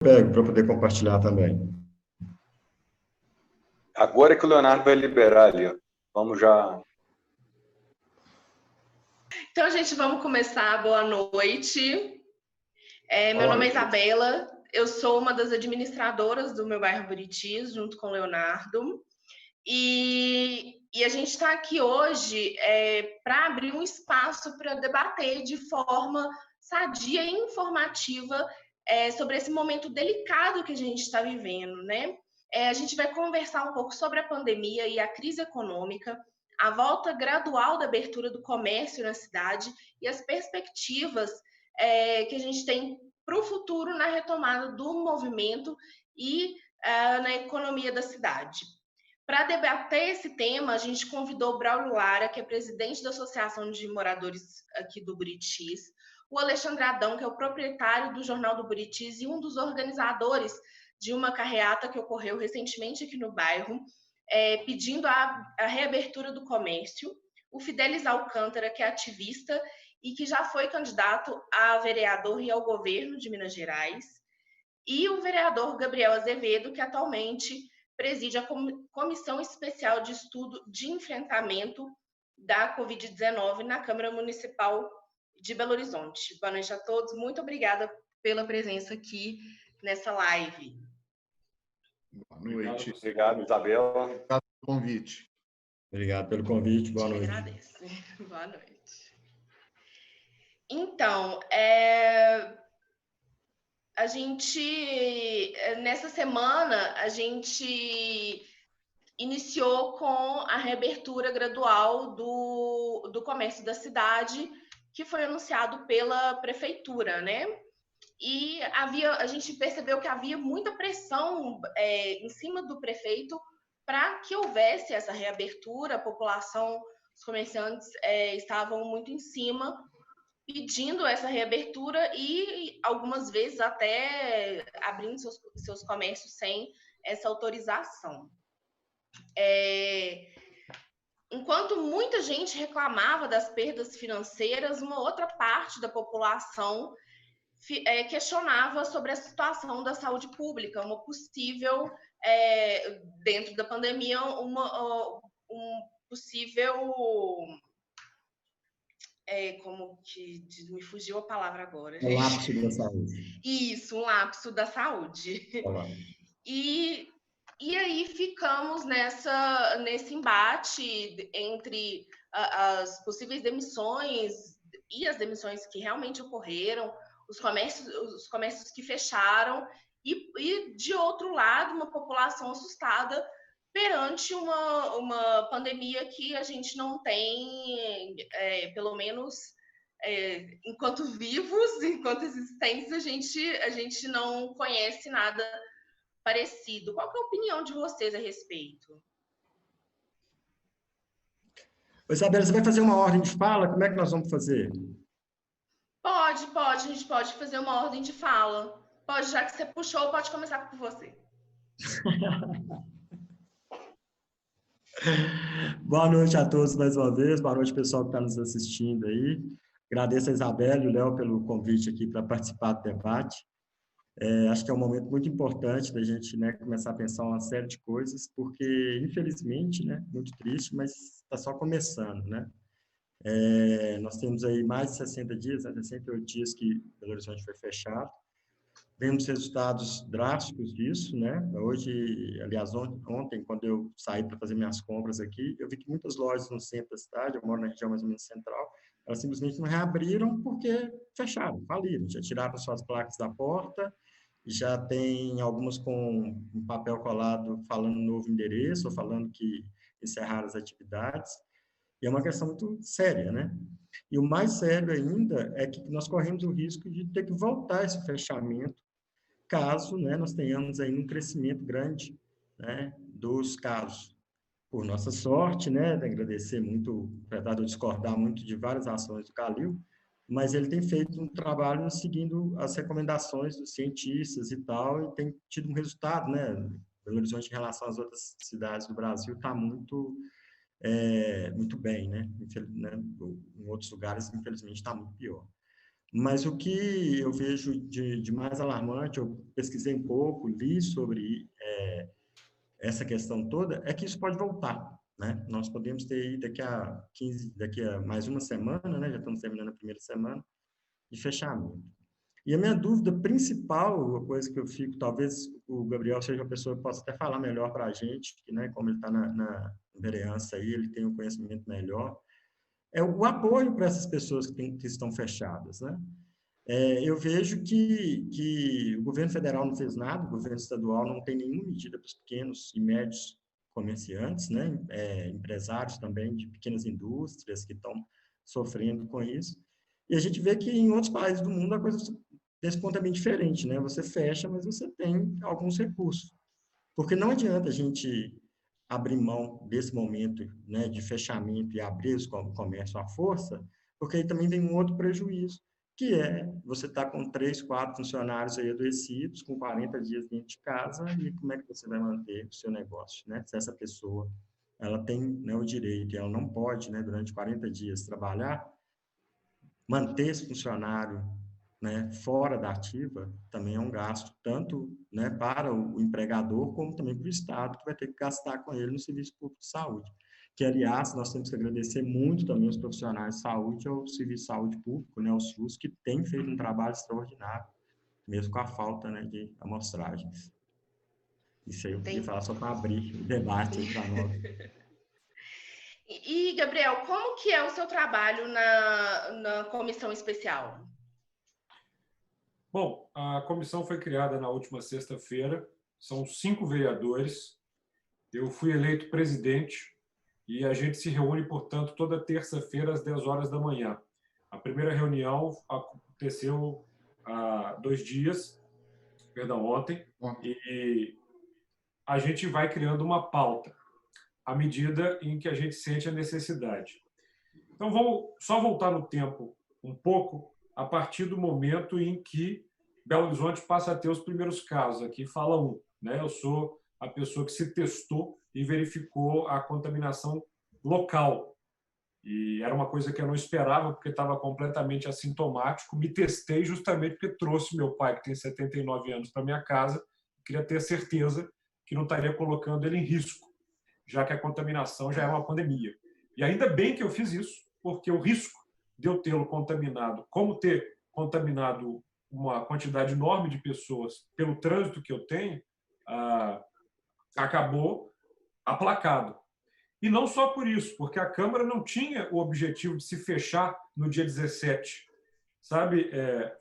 pego para poder compartilhar também. Agora que o Leonardo vai liberar ali, ó. Vamos já. Então, gente, vamos começar. Boa noite. Meu nome é Isabela, eu sou uma das administradoras do meu bairro Buritis, junto com o Leonardo. E a gente está aqui hoje para abrir um espaço para debater de forma sadia e informativa sobre esse momento delicado que a gente está vivendo, né? A gente vai conversar um pouco sobre a pandemia e a crise econômica, a volta gradual da abertura do comércio na cidade e as perspectivas que a gente tem para o futuro na retomada do movimento e na economia da cidade. Para debater esse tema, a gente convidou o Braulio Lara, que é presidente da Associação de Moradores aqui do Buritis, o Alexandre Adão, que é o proprietário do Jornal do Buritis e um dos organizadores de uma carreata que ocorreu recentemente aqui no bairro, pedindo a reabertura do comércio, o Fidelis Alcântara, que é ativista e que já foi candidato a vereador e ao governo de Minas Gerais, e o vereador Gabriel Azevedo, que atualmente preside a Comissão Especial de Estudo de Enfrentamento da Covid-19 na Câmara Municipal de Belo Horizonte. Boa noite a todos, muito obrigada pela presença aqui nessa live. Boa noite. Obrigado, Isabela. Obrigado pelo convite. Obrigado pelo convite, boa noite. Agradeço. Boa noite. Então, a gente, nessa semana, a gente iniciou com a reabertura gradual do comércio da cidade, que foi anunciado pela prefeitura, né? E a gente percebeu que havia muita pressão em cima do prefeito para que houvesse essa reabertura. A população, os comerciantes estavam muito em cima, pedindo essa reabertura e algumas vezes até abrindo seus comércios sem essa autorização. Enquanto muita gente reclamava das perdas financeiras, uma outra parte da população questionava sobre a situação da saúde pública, uma possível, dentro da pandemia, um possível... como que me fugiu a palavra agora, gente. Um lapso da saúde. Isso, um lapso da saúde. Olá. E aí ficamos nesse embate entre as possíveis demissões e as demissões que realmente ocorreram, os comércios que fecharam, e de outro lado, uma população assustada perante uma pandemia que a gente não tem, pelo menos enquanto vivos, enquanto existentes, a gente não conhece nada parecido. Qual que é a opinião de vocês a respeito? Isabela, você vai fazer uma ordem de fala? Como é que nós vamos fazer? Pode, a gente pode fazer uma ordem de fala. Pode, já que você puxou, pode começar por você. Boa noite a todos mais uma vez, boa noite pessoal que está nos assistindo aí. Agradeço a Isabela e o Léo pelo convite aqui para participar do debate. Acho que é um momento muito importante da gente, né, começar a pensar uma série de coisas, porque, infelizmente, né, muito triste, mas está só começando, né? Nós temos aí mais de 60 dias, né, 68 dias que Belo Horizonte foi fechado. Vemos resultados drásticos disso, né? Hoje, aliás, ontem, quando eu saí para fazer minhas compras aqui, eu vi que muitas lojas no centro da cidade, eu moro na região mais ou menos central, elas simplesmente não reabriram porque fecharam, faliram, já tiraram suas placas da porta, já tem algumas com um papel colado falando novo endereço, ou falando que encerraram as atividades, e é uma questão muito séria, né? E o mais sério ainda é que nós corremos o risco de ter que voltar esse fechamento caso, né, nós tenhamos aí um crescimento grande, né, dos casos. Por nossa sorte, né, agradecer muito, apesar de eu discordar muito de várias ações do Calil, mas ele tem feito um trabalho seguindo as recomendações dos cientistas e tal, e tem tido um resultado, né, Belo Horizonte em relação às outras cidades do Brasil está muito bem, né, em outros lugares, infelizmente, está muito pior. Mas o que eu vejo de mais alarmante, eu pesquisei um pouco, li sobre essa questão toda, é que isso pode voltar, né? Nós podemos ter aí daqui a mais uma semana, né? Já estamos terminando a primeira semana, de fechamento. E a minha dúvida principal, a coisa que eu fico, talvez o Gabriel seja a pessoa que possa até falar melhor para a gente, que, né, como ele está na vereança aí, ele tem um conhecimento melhor, é o apoio para essas pessoas que estão fechadas, né? Eu vejo que o governo federal não fez nada, o governo estadual não tem nenhuma medida para os pequenos e médios comerciantes, né? Empresários também de pequenas indústrias que estão sofrendo com isso. E a gente vê que em outros países do mundo a coisa desse ponto é bem diferente, né? Você fecha, mas você tem alguns recursos. Porque não adianta a gente abrir mão desse momento, né, de fechamento e abrir o comércio à força, porque aí também tem um outro prejuízo, que é você estar com 3, 4 funcionários aí adoecidos, com 40 dias dentro de casa, e como é que você vai manter o seu negócio, né? Se essa pessoa ela tem, né, o direito, e ela não pode, né, durante 40 dias trabalhar, manter esse funcionário, né, fora da ativa também é um gasto, tanto, né, para o empregador, como também para o Estado, que vai ter que gastar com ele no Serviço Público de Saúde. Que, aliás, nós temos que agradecer muito também os profissionais de saúde ao Serviço de Saúde Público, né, o SUS, que tem feito um trabalho extraordinário, mesmo com a falta, né, de amostragens. Isso aí eu queria falar só para abrir o debate aí para nós. E, Gabriel, como que é o seu trabalho na comissão especial? Bom, a comissão foi criada na última sexta-feira, são 5 vereadores, eu fui eleito presidente e a gente se reúne, portanto, toda terça-feira às 10 horas da manhã. A primeira reunião aconteceu há 2 dias, ontem, e a gente vai criando uma pauta à medida em que a gente sente a necessidade. Então, vamos só voltar no tempo um pouco, a partir do momento em que Belo Horizonte passa a ter os primeiros casos. Aqui fala um, né? Eu sou a pessoa que se testou e verificou a contaminação local. E era uma coisa que eu não esperava, porque estava completamente assintomático. Me testei justamente porque trouxe meu pai, que tem 79 anos, para minha casa. Queria ter certeza que não estaria colocando ele em risco, já que a contaminação já é uma pandemia. E ainda bem que eu fiz isso, porque o risco de eu tê-lo contaminado, como ter contaminado uma quantidade enorme de pessoas pelo trânsito que eu tenho, acabou aplacado. E não só por isso, porque a Câmara não tinha o objetivo de se fechar no dia 17. Sabe,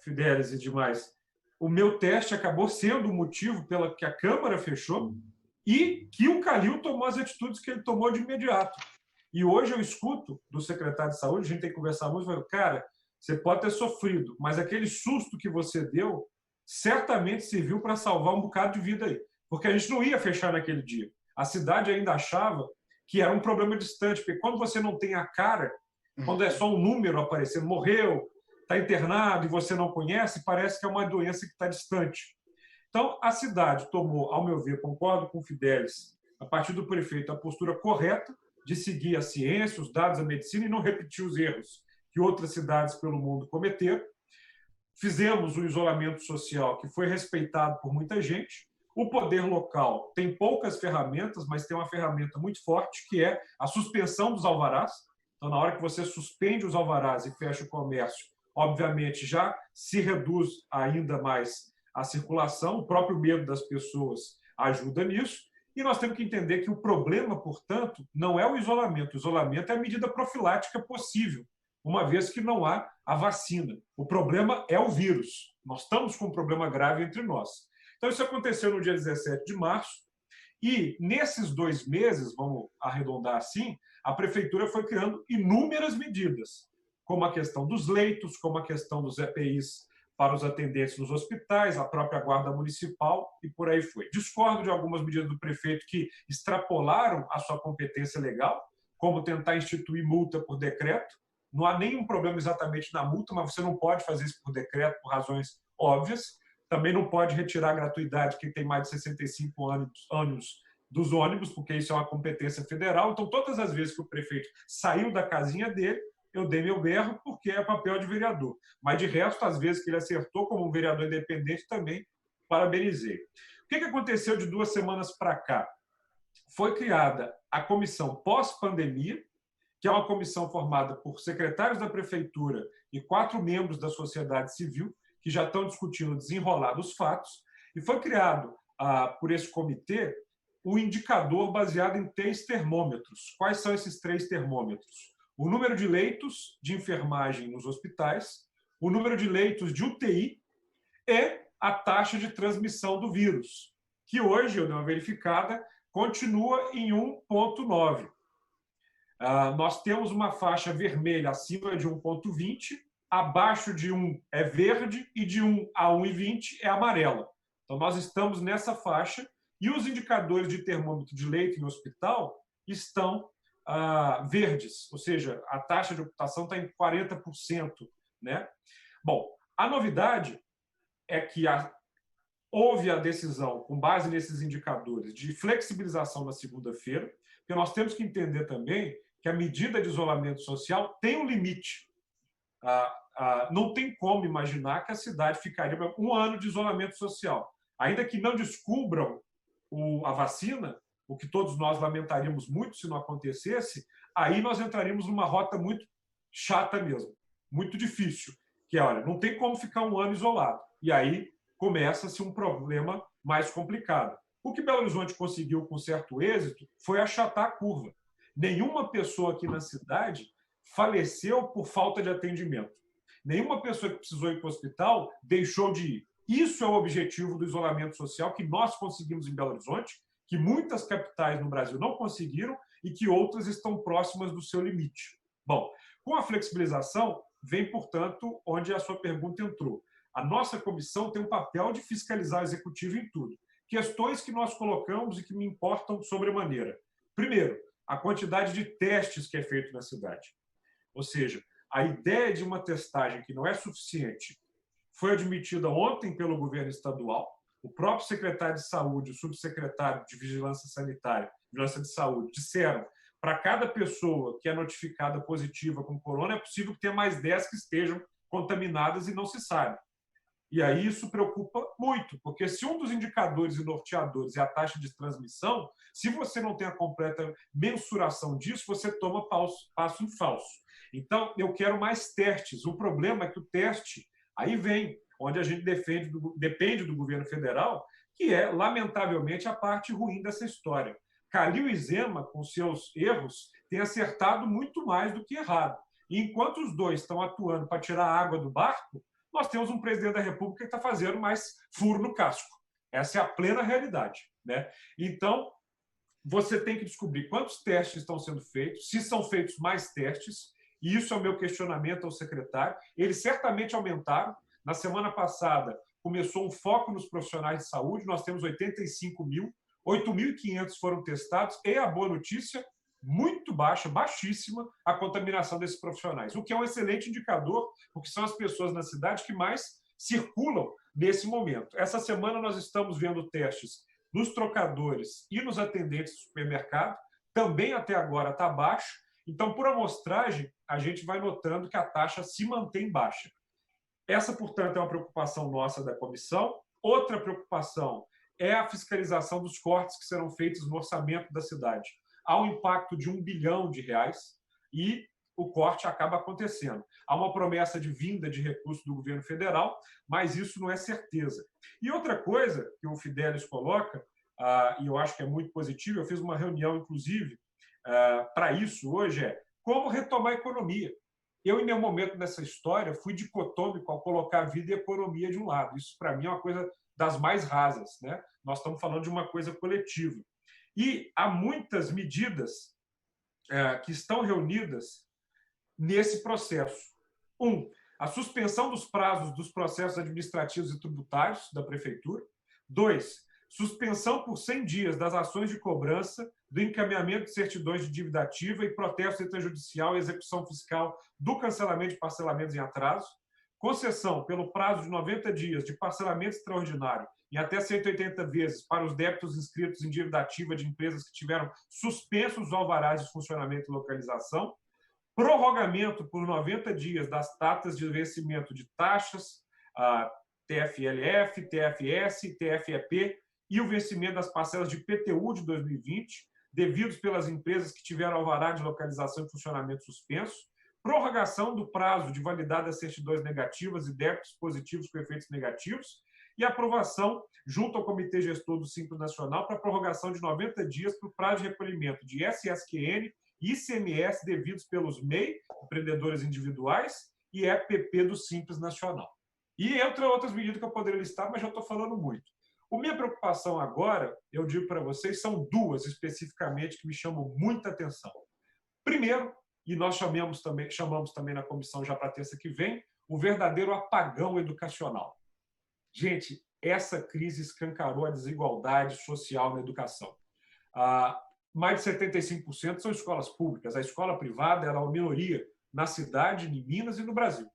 Fidelis e demais, o meu teste acabou sendo o motivo pelo que a Câmara fechou e que o Calil tomou as atitudes que ele tomou de imediato. E hoje eu escuto do secretário de Saúde, a gente tem que conversar muito, falando, cara, você pode ter sofrido, mas aquele susto que você deu certamente serviu para salvar um bocado de vida aí. Porque a gente não ia fechar naquele dia. A cidade ainda achava que era um problema distante, porque quando você não tem a cara, quando é só um número aparecendo, morreu, está internado e você não conhece, parece que é uma doença que está distante. Então, a cidade tomou, ao meu ver, concordo com o Fidelis, a partir do prefeito, a postura correta de seguir a ciência, os dados, a medicina e não repetir os erros que outras cidades pelo mundo cometeram. Fizemos um isolamento social que foi respeitado por muita gente. O poder local tem poucas ferramentas, mas tem uma ferramenta muito forte, que é a suspensão dos alvarás. Então, na hora que você suspende os alvarás e fecha o comércio, obviamente já se reduz ainda mais a circulação, o próprio medo das pessoas ajuda nisso. E nós temos que entender que o problema, portanto, não é o isolamento. O isolamento é a medida profilática possível, uma vez que não há a vacina. O problema é o vírus. Nós estamos com um problema grave entre nós. Então, isso aconteceu no dia 17 de março, e nesses 2 meses, vamos arredondar assim, a Prefeitura foi criando inúmeras medidas, como a questão dos leitos, como a questão dos EPIs para os atendentes nos hospitais, a própria Guarda Municipal e por aí foi. Discordo de algumas medidas do prefeito que extrapolaram a sua competência legal, como tentar instituir multa por decreto. Não há nenhum problema exatamente na multa, mas você não pode fazer isso por decreto por razões óbvias. Também não pode retirar a gratuidade quem tem mais de 65 anos dos ônibus, porque isso é uma competência federal. Então, todas as vezes que o prefeito saiu da casinha dele, eu dei meu berro porque é papel de vereador. Mas, de resto, às vezes que ele acertou como um vereador independente, também parabenizei. O que aconteceu de 2 semanas para cá? Foi criada a comissão pós-pandemia, que é uma comissão formada por secretários da prefeitura e 4 membros da sociedade civil, que já estão discutindo o desenrolar dos fatos, e foi criado por esse comitê o indicador baseado em 3 termômetros. Quais são esses 3 termômetros? O número de leitos de enfermagem nos hospitais, o número de leitos de UTI e a taxa de transmissão do vírus, que hoje, eu dei uma verificada, continua em 1,9. Nós temos uma faixa vermelha acima de 1,20, abaixo de 1 é verde e de 1 a 1,20 é amarela. Então, nós estamos nessa faixa e os indicadores de termômetro de leito em hospital estão verdes, ou seja, a taxa de ocupação está em 40%. Né? Bom, a novidade é que houve a decisão, com base nesses indicadores, de flexibilização na segunda-feira, porque nós temos que entender também que a medida de isolamento social tem um limite. Não tem como imaginar que a cidade ficaria 1 ano de isolamento social. Ainda que não descubram a vacina, o que todos nós lamentaríamos muito se não acontecesse, aí nós entraríamos numa rota muito chata mesmo, muito difícil, que é, olha, não tem como ficar 1 ano isolado. E aí começa-se um problema mais complicado. O que Belo Horizonte conseguiu com certo êxito foi achatar a curva. Nenhuma pessoa aqui na cidade faleceu por falta de atendimento. Nenhuma pessoa que precisou ir para o hospital deixou de ir. Isso é o objetivo do isolamento social que nós conseguimos em Belo Horizonte, que muitas capitais no Brasil não conseguiram e que outras estão próximas do seu limite. Bom, com a flexibilização, vem, portanto, onde a sua pergunta entrou. A nossa comissão tem um papel de fiscalizar o executivo em tudo. Questões que nós colocamos e que me importam sobremaneira. Primeiro, a quantidade de testes que é feito na cidade. Ou seja, a ideia de uma testagem que não é suficiente foi admitida ontem pelo governo estadual. O próprio secretário de Saúde, o subsecretário de Vigilância Sanitária, Vigilância de Saúde, disseram para cada pessoa que é notificada positiva com corona, é possível que tenha mais 10 que estejam contaminadas e não se sabe. E aí isso preocupa muito, porque se um dos indicadores e norteadores é a taxa de transmissão, se você não tem a completa mensuração disso, você toma passo em falso. Então, eu quero mais testes. O problema é que o teste, aí vem, onde a gente depende do governo federal, que é, lamentavelmente, a parte ruim dessa história. Calil e Zema, com seus erros, têm acertado muito mais do que errado. E enquanto os dois estão atuando para tirar a água do barco, nós temos um presidente da República que está fazendo mais furo no casco. Essa é a plena realidade. Né? Então, você tem que descobrir quantos testes estão sendo feitos, se são feitos mais testes, e isso é o meu questionamento ao secretário. Eles certamente aumentaram. Na semana passada, começou um foco nos profissionais de saúde, nós temos 85 mil, 8.500 foram testados, e a boa notícia, muito baixa, baixíssima, a contaminação desses profissionais, o que é um excelente indicador, porque são as pessoas na cidade que mais circulam nesse momento. Essa semana nós estamos vendo testes nos trocadores e nos atendentes do supermercado, também até agora está baixo, então, por amostragem, a gente vai notando que a taxa se mantém baixa. Essa, portanto, é uma preocupação nossa da comissão. Outra preocupação é a fiscalização dos cortes que serão feitos no orçamento da cidade. Há um impacto de R$1 bilhão e o corte acaba acontecendo. Há uma promessa de vinda de recursos do governo federal, mas isso não é certeza. E outra coisa que o Fidelis coloca, e eu acho que é muito positivo, eu fiz uma reunião, inclusive, para isso hoje, é como retomar a economia. Eu, em nenhum momento nessa história, fui dicotômico ao colocar vida e economia de um lado. Isso, para mim, é uma coisa das mais rasas. Né? Nós estamos falando de uma coisa coletiva. E há muitas medidas que estão reunidas nesse processo. A suspensão dos prazos dos processos administrativos e tributários da Prefeitura. 2, suspensão por 100 dias das ações de cobrança, do encaminhamento de certidões de dívida ativa e protesto extrajudicial e execução fiscal do cancelamento de parcelamentos em atraso. Concessão, pelo prazo de 90 dias, de parcelamento extraordinário em até 180 vezes para os débitos inscritos em dívida ativa de empresas que tiveram suspensos os alvarás de funcionamento e localização. prorrogamento por 90 dias das datas de vencimento de taxas, TFLF, TFS, TFEP e o vencimento das parcelas de PTU de 2020, devidos pelas empresas que tiveram alvará de localização e funcionamento suspenso, prorrogação do prazo de validade das certidões negativas e débitos positivos com efeitos negativos e aprovação junto ao Comitê Gestor do Simples Nacional para prorrogação de 90 dias para o prazo de recolhimento de SSQN e ICMS devidos pelos MEI, empreendedores individuais, e EPP do Simples Nacional. E entre outras medidas que eu poderia listar, mas já estou falando muito. A minha preocupação agora, eu digo para vocês, são duas especificamente que me chamam muita atenção. Primeiro, e nós chamamos também na comissão já para terça que vem, o verdadeiro apagão educacional. Gente, essa crise escancarou a desigualdade social na educação. Mais de 75% são escolas públicas. A escola privada era uma minoria na cidade, em Minas e no Brasil.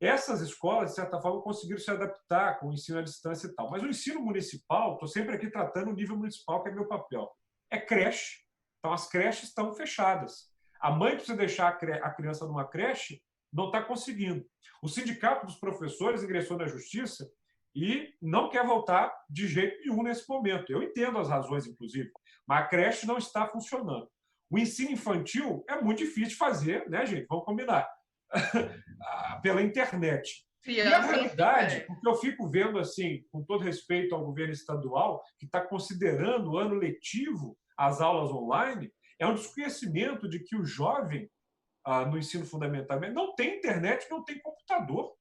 Essas escolas, de certa forma, conseguiram se adaptar com o ensino à distância e tal. Mas o ensino municipal, estou sempre aqui tratando o nível municipal, que é meu papel, é creche. Então, as creches estão fechadas. A mãe que precisa deixar a criança numa creche não está conseguindo. O sindicato dos professores ingressou na justiça e não quer voltar de jeito nenhum nesse momento. Eu entendo as razões, inclusive, mas a creche não está funcionando. O ensino infantil é muito difícil de fazer, né, gente? Vamos combinar. Pela internet. E a realidade, porque eu fico vendo, assim, com todo respeito ao governo estadual, que está considerando o ano letivo as aulas online, é um desconhecimento de que o jovem, no ensino fundamental, não tem internet, não tem computador.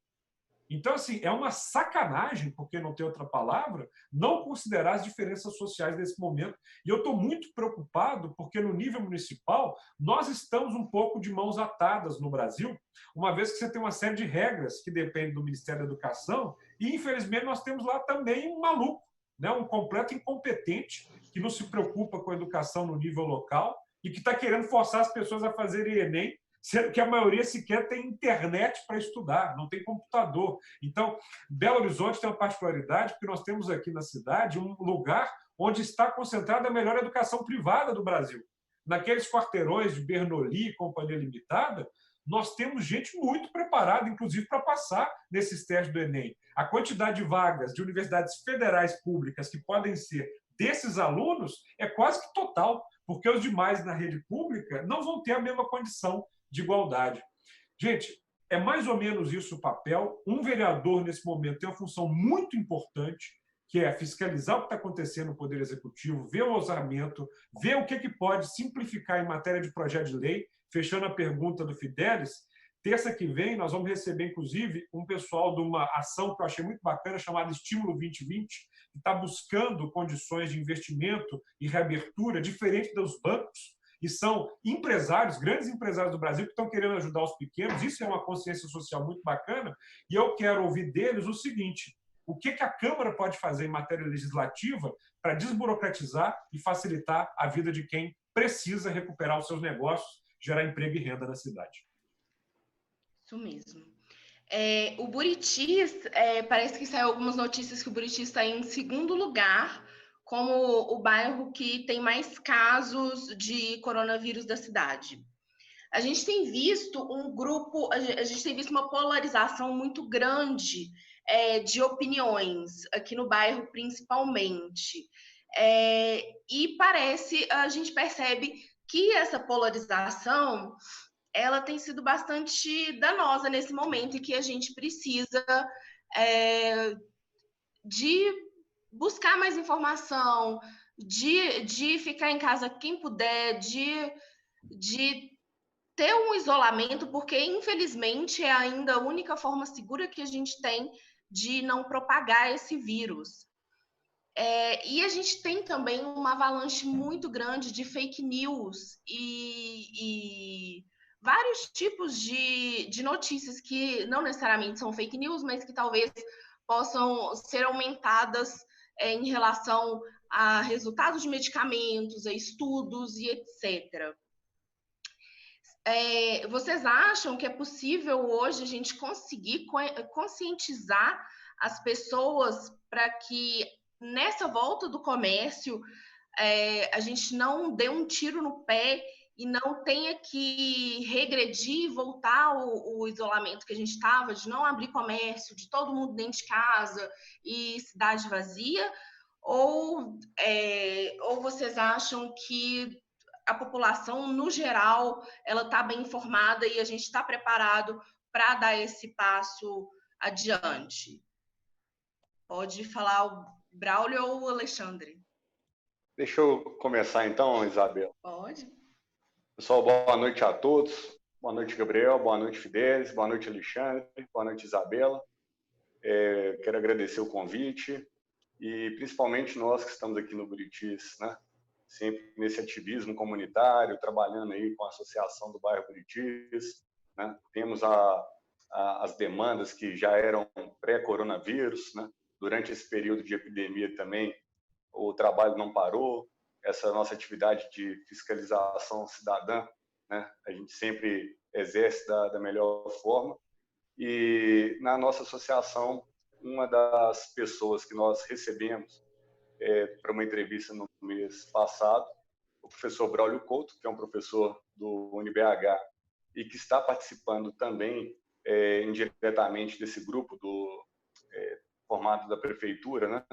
Então, assim, é uma sacanagem, porque não tem outra palavra, não considerar as diferenças sociais nesse momento. E eu estou muito preocupado, porque no nível municipal, nós estamos um pouco de mãos atadas no Brasil, uma vez que você tem uma série de regras que dependem do Ministério da Educação, e, infelizmente, nós temos lá também um maluco, né, um completo incompetente, que não se preocupa com a educação no nível local e que está querendo forçar as pessoas a fazerem Enem, sendo que a maioria sequer tem internet para estudar, não tem computador. Então, Belo Horizonte tem uma particularidade, porque nós temos aqui na cidade um lugar onde está concentrada a melhor educação privada do Brasil. Naqueles quarteirões de Bernoulli e Companhia Limitada, nós temos gente muito preparada, inclusive, para passar nesses testes do Enem. A quantidade de vagas de universidades federais públicas que podem ser desses alunos é quase que total, porque os demais na rede pública não vão ter a mesma condição de igualdade. Gente, é mais ou menos isso o papel. Um vereador, nesse momento, tem uma função muito importante, que é fiscalizar o que está acontecendo no Poder Executivo, ver o orçamento, ver o que pode simplificar em matéria de projeto de lei. Fechando a pergunta do Fidelis, terça que vem nós vamos receber, inclusive, um pessoal de uma ação que eu achei muito bacana, chamada Estímulo 2020, que está buscando condições de investimento e reabertura diferente dos bancos, e são empresários, grandes empresários do Brasil, que estão querendo ajudar os pequenos. Isso é uma consciência social muito bacana, e eu quero ouvir deles o seguinte: o que a Câmara pode fazer em matéria legislativa para desburocratizar e facilitar a vida de quem precisa recuperar os seus negócios, gerar emprego e renda na cidade. Isso mesmo. O Buritis, parece que saiu algumas notícias que o Buritis está em segundo lugar como o bairro que tem mais casos de coronavírus da cidade. A gente tem visto a gente tem visto uma polarização muito grande de opiniões aqui no bairro, principalmente. E a gente percebe que essa polarização ela tem sido bastante danosa nesse momento, e que a gente precisa de buscar mais informação, de ficar em casa quem puder, de ter um isolamento, porque, infelizmente, é ainda a única forma segura que a gente tem de não propagar esse vírus. E a gente tem também uma avalanche muito grande de fake news e vários tipos de notícias que não necessariamente são fake news, mas que talvez possam ser aumentadas em relação a resultados de medicamentos, a estudos e etc. Vocês acham que é possível hoje a gente conseguir conscientizar as pessoas para que nessa volta do comércio a gente não dê um tiro no pé e não tenha que regredir, voltar o isolamento que a gente estava, de não abrir comércio, de todo mundo dentro de casa e cidade vazia? Ou vocês acham que a população, no geral, ela está bem informada e a gente está preparado para dar esse passo adiante? Pode falar o Braulio ou o Alexandre? Deixa eu começar então, Isabela. Pode. Pessoal, boa noite a todos. Boa noite, Gabriel. Boa noite, Fidelis. Boa noite, Alexandre. Boa noite, Isabela. Quero agradecer o convite e principalmente nós que estamos aqui no Buritis, né? Sempre nesse ativismo comunitário, trabalhando aí com a Associação do Bairro Buritis, né? Temos as demandas que já eram pré-coronavírus, né? Durante esse período de epidemia também, o trabalho não parou, essa nossa atividade de fiscalização cidadã, né? A gente sempre exerce da melhor forma. E na nossa associação, uma das pessoas que nós recebemos para uma entrevista no mês passado, o professor Braulio Couto, que é um professor do UniBH e que está participando também indiretamente desse grupo formado da prefeitura, né,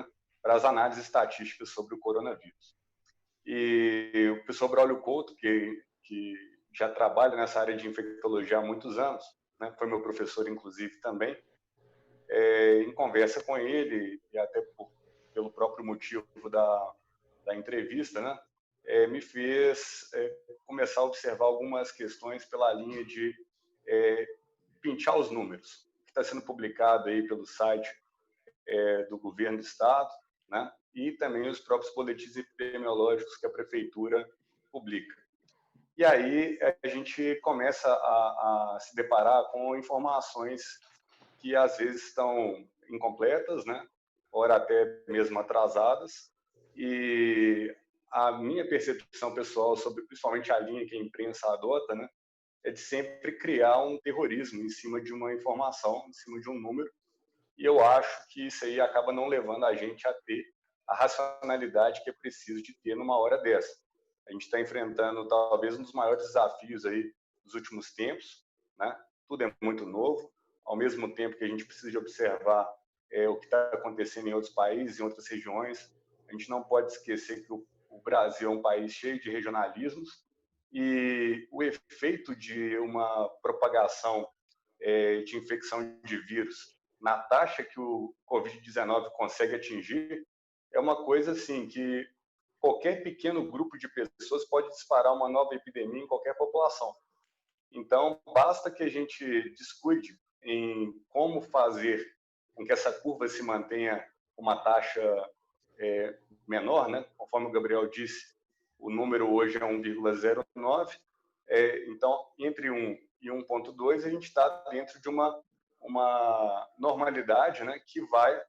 para as análises estatísticas sobre o coronavírus. E o professor Braulio Couto, que já trabalha nessa área de infectologia há muitos anos, né, foi meu professor, inclusive, também, em conversa com ele, e até pelo próprio motivo da entrevista, né, me fez começar a observar algumas questões pela linha de pinchar os números, que está sendo publicado aí pelo site do governo do estado, né, e também os próprios boletins epidemiológicos que a prefeitura publica. E aí a gente começa a se deparar com informações que às vezes estão incompletas, né, ora até mesmo atrasadas, e a minha percepção pessoal sobre principalmente a linha que a imprensa adota, né, é de sempre criar um terrorismo em cima de uma informação, em cima de um número, e eu acho que isso aí acaba não levando a gente a ter a racionalidade que é preciso de ter numa hora dessa. A gente está enfrentando talvez um dos maiores desafios aí dos últimos tempos, né? Tudo é muito novo, ao mesmo tempo que a gente precisa de observar o que está acontecendo em outros países, em outras regiões. A gente não pode esquecer que o Brasil é um país cheio de regionalismos e o efeito de uma propagação de infecção de vírus na taxa que o Covid-19 consegue atingir é uma coisa assim que qualquer pequeno grupo de pessoas pode disparar uma nova epidemia em qualquer população. Então, basta que a gente descuide em como fazer com que essa curva se mantenha uma taxa menor, né? Conforme o Gabriel disse, o número hoje é 1,09. Então, entre 1 e 1,2, a gente está dentro de uma normalidade, né, que vai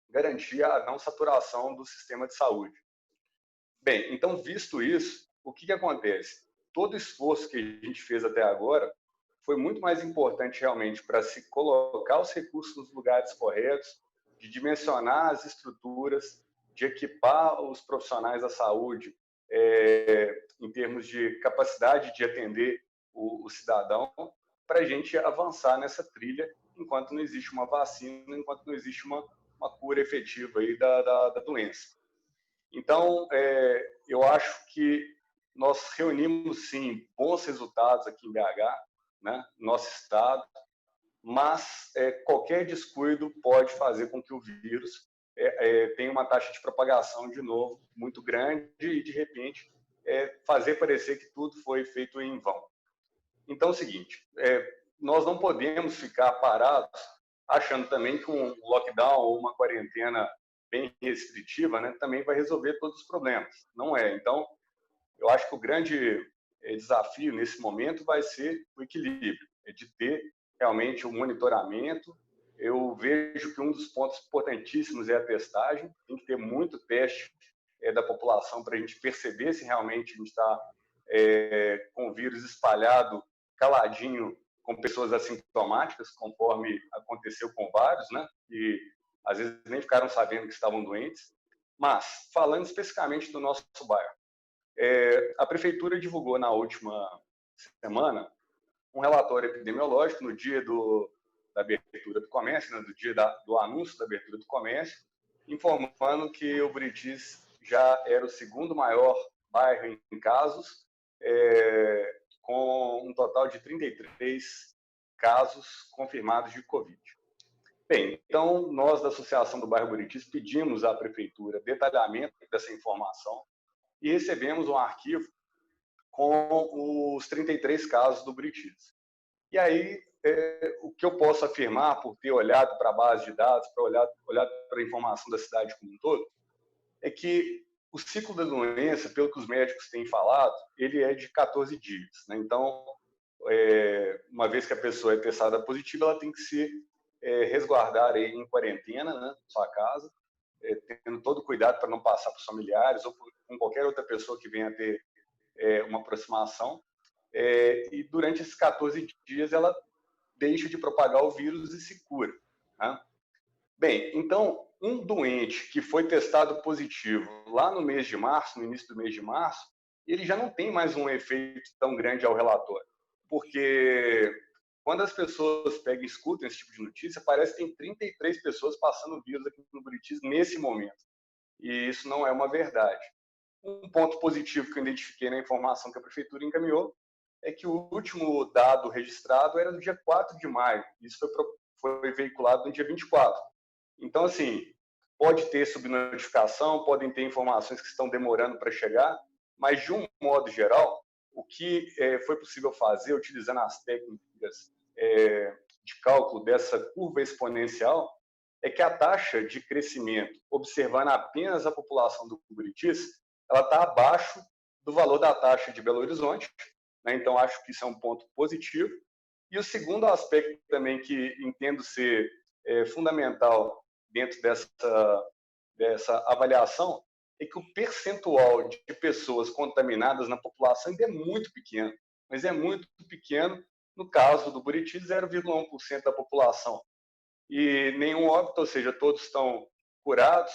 garantir a não saturação do sistema de saúde. Bem, então, visto isso, o que acontece? Todo esforço que a gente fez até agora foi muito mais importante realmente para se colocar os recursos nos lugares corretos, de dimensionar as estruturas, de equipar os profissionais da saúde em termos de capacidade de atender o cidadão, para a gente avançar nessa trilha enquanto não existe uma vacina, enquanto não existe uma cura efetiva aí da doença. Então, eu acho que nós reunimos, sim, bons resultados aqui em BH, né, nosso estado, mas qualquer descuido pode fazer com que o vírus tenha uma taxa de propagação, de novo, muito grande e, de repente, fazer parecer que tudo foi feito em vão. Então, é o seguinte, nós não podemos ficar parados achando também que um lockdown ou uma quarentena bem restritiva, né, também vai resolver todos os problemas. Não é. Então, eu acho que o grande desafio nesse momento vai ser o equilíbrio, de ter realmente o monitoramento. Eu vejo que um dos pontos importantíssimos é a testagem. Tem que ter muito teste da população para a gente perceber se realmente a gente está com o vírus espalhado, caladinho, com pessoas assintomáticas, conforme aconteceu com vários, né? E às vezes nem ficaram sabendo que estavam doentes. Mas, falando especificamente do nosso bairro, A Prefeitura divulgou na última semana um relatório epidemiológico no dia da abertura do comércio, né, do dia do anúncio da abertura do comércio, informando que o Buritis já era o segundo maior bairro em casos, com um total de 33 casos confirmados de Covid. Bem, então, nós da Associação do Bairro Buritis pedimos à Prefeitura detalhamento dessa informação e recebemos um arquivo com os 33 casos do Buritis. E aí, o que eu posso afirmar, por ter olhado para a base de dados, para olhar para a informação da cidade como um todo, é que o ciclo da doença, pelo que os médicos têm falado, ele é de 14 dias. Né? Então, uma vez que a pessoa é testada positiva, ela tem que se resguardar aí em quarentena, né, na sua casa, tendo todo cuidado para não passar para os familiares ou com qualquer outra pessoa que venha a ter uma aproximação. E durante esses 14 dias, ela deixa de propagar o vírus e se cura. Né? Bem, então, um doente que foi testado positivo lá no mês de março, no início do mês de março, ele já não tem mais um efeito tão grande ao relatório, porque quando as pessoas pegam e escutam esse tipo de notícia, parece que tem 33 pessoas passando o vírus aqui no Buritis nesse momento. E isso não é uma verdade. Um ponto positivo que eu identifiquei na informação que a Prefeitura encaminhou é que o último dado registrado era no dia 4 de maio. Isso foi veiculado no dia 24. Então, assim, pode ter subnotificação, podem ter informações que estão demorando para chegar, mas, de um modo geral, o que foi possível fazer, utilizando as técnicas de cálculo dessa curva exponencial, é que a taxa de crescimento, observando apenas a população do Buritis, ela está abaixo do valor da taxa de Belo Horizonte, né? Então, acho que isso é um ponto positivo. E o segundo aspecto também que entendo ser fundamental dentro dessa avaliação é que o percentual de pessoas contaminadas na população ainda é muito pequeno, mas é muito pequeno. No caso do Buritis, 0,1% da população. E nenhum óbito, ou seja, todos estão curados,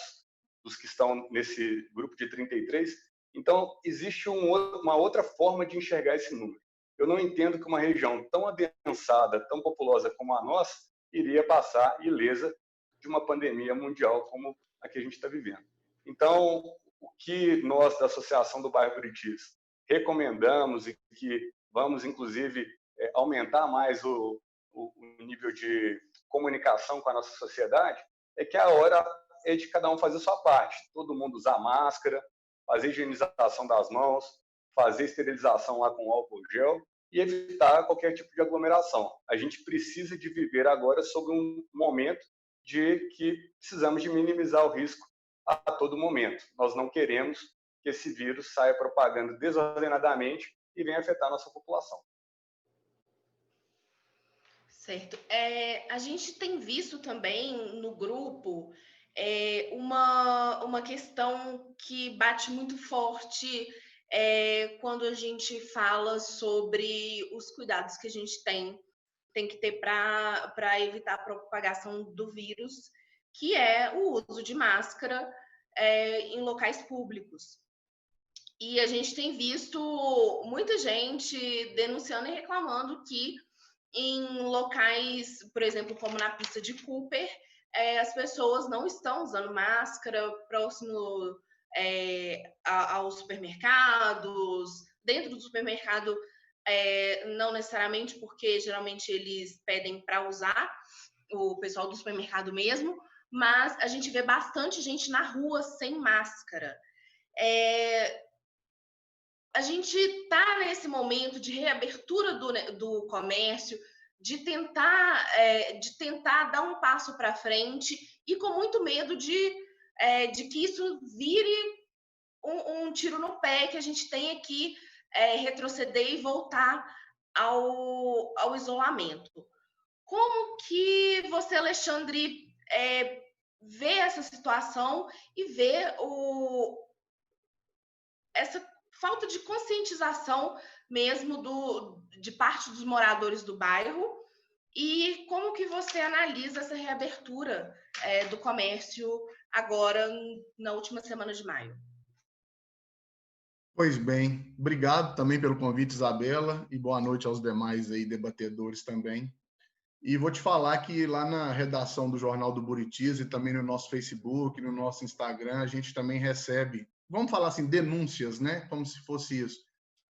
os que estão nesse grupo de 33. Então, existe uma outra forma de enxergar esse número. Eu não entendo que uma região tão adensada, tão populosa como a nossa, iria passar ilesa de uma pandemia mundial como a que a gente está vivendo. Então, o que nós da Associação do Bairro Buritis recomendamos e que vamos, inclusive, aumentar mais o nível de comunicação com a nossa sociedade, é que a hora é de cada um fazer a sua parte. Todo mundo usar máscara, fazer higienização das mãos, fazer esterilização lá com álcool gel e evitar qualquer tipo de aglomeração. A gente precisa de viver agora sobre um momento de que precisamos de minimizar o risco a todo momento. Nós não queremos que esse vírus saia propagando desordenadamente e venha afetar a nossa população. Certo. A gente tem visto também no grupo uma questão que bate muito forte quando a gente fala sobre os cuidados que a gente tem que ter para evitar a propagação do vírus, que é o uso de máscara em locais públicos. E a gente tem visto muita gente denunciando e reclamando que em locais, por exemplo, como na pista de Cooper, as pessoas não estão usando máscara próximo aos supermercados, dentro do supermercado, não necessariamente, porque geralmente eles pedem para usar, o pessoal do supermercado mesmo, mas a gente vê bastante gente na rua sem máscara. A gente está nesse momento de reabertura do comércio, de tentar dar um passo para frente e com muito medo de que isso vire um tiro no pé, que a gente tenha que retroceder e voltar ao isolamento. Como que você, Alexandre, vê essa situação e vê essa falta de conscientização mesmo de parte dos moradores do bairro, e como que você analisa essa reabertura do comércio agora na última semana de maio? Pois bem, obrigado também pelo convite, Isabela, e boa noite aos demais aí debatedores também. E vou te falar que lá na redação do Jornal do Buritis e também no nosso Facebook, no nosso Instagram, a gente também recebe, vamos falar assim, denúncias, né? Como se fosse isso.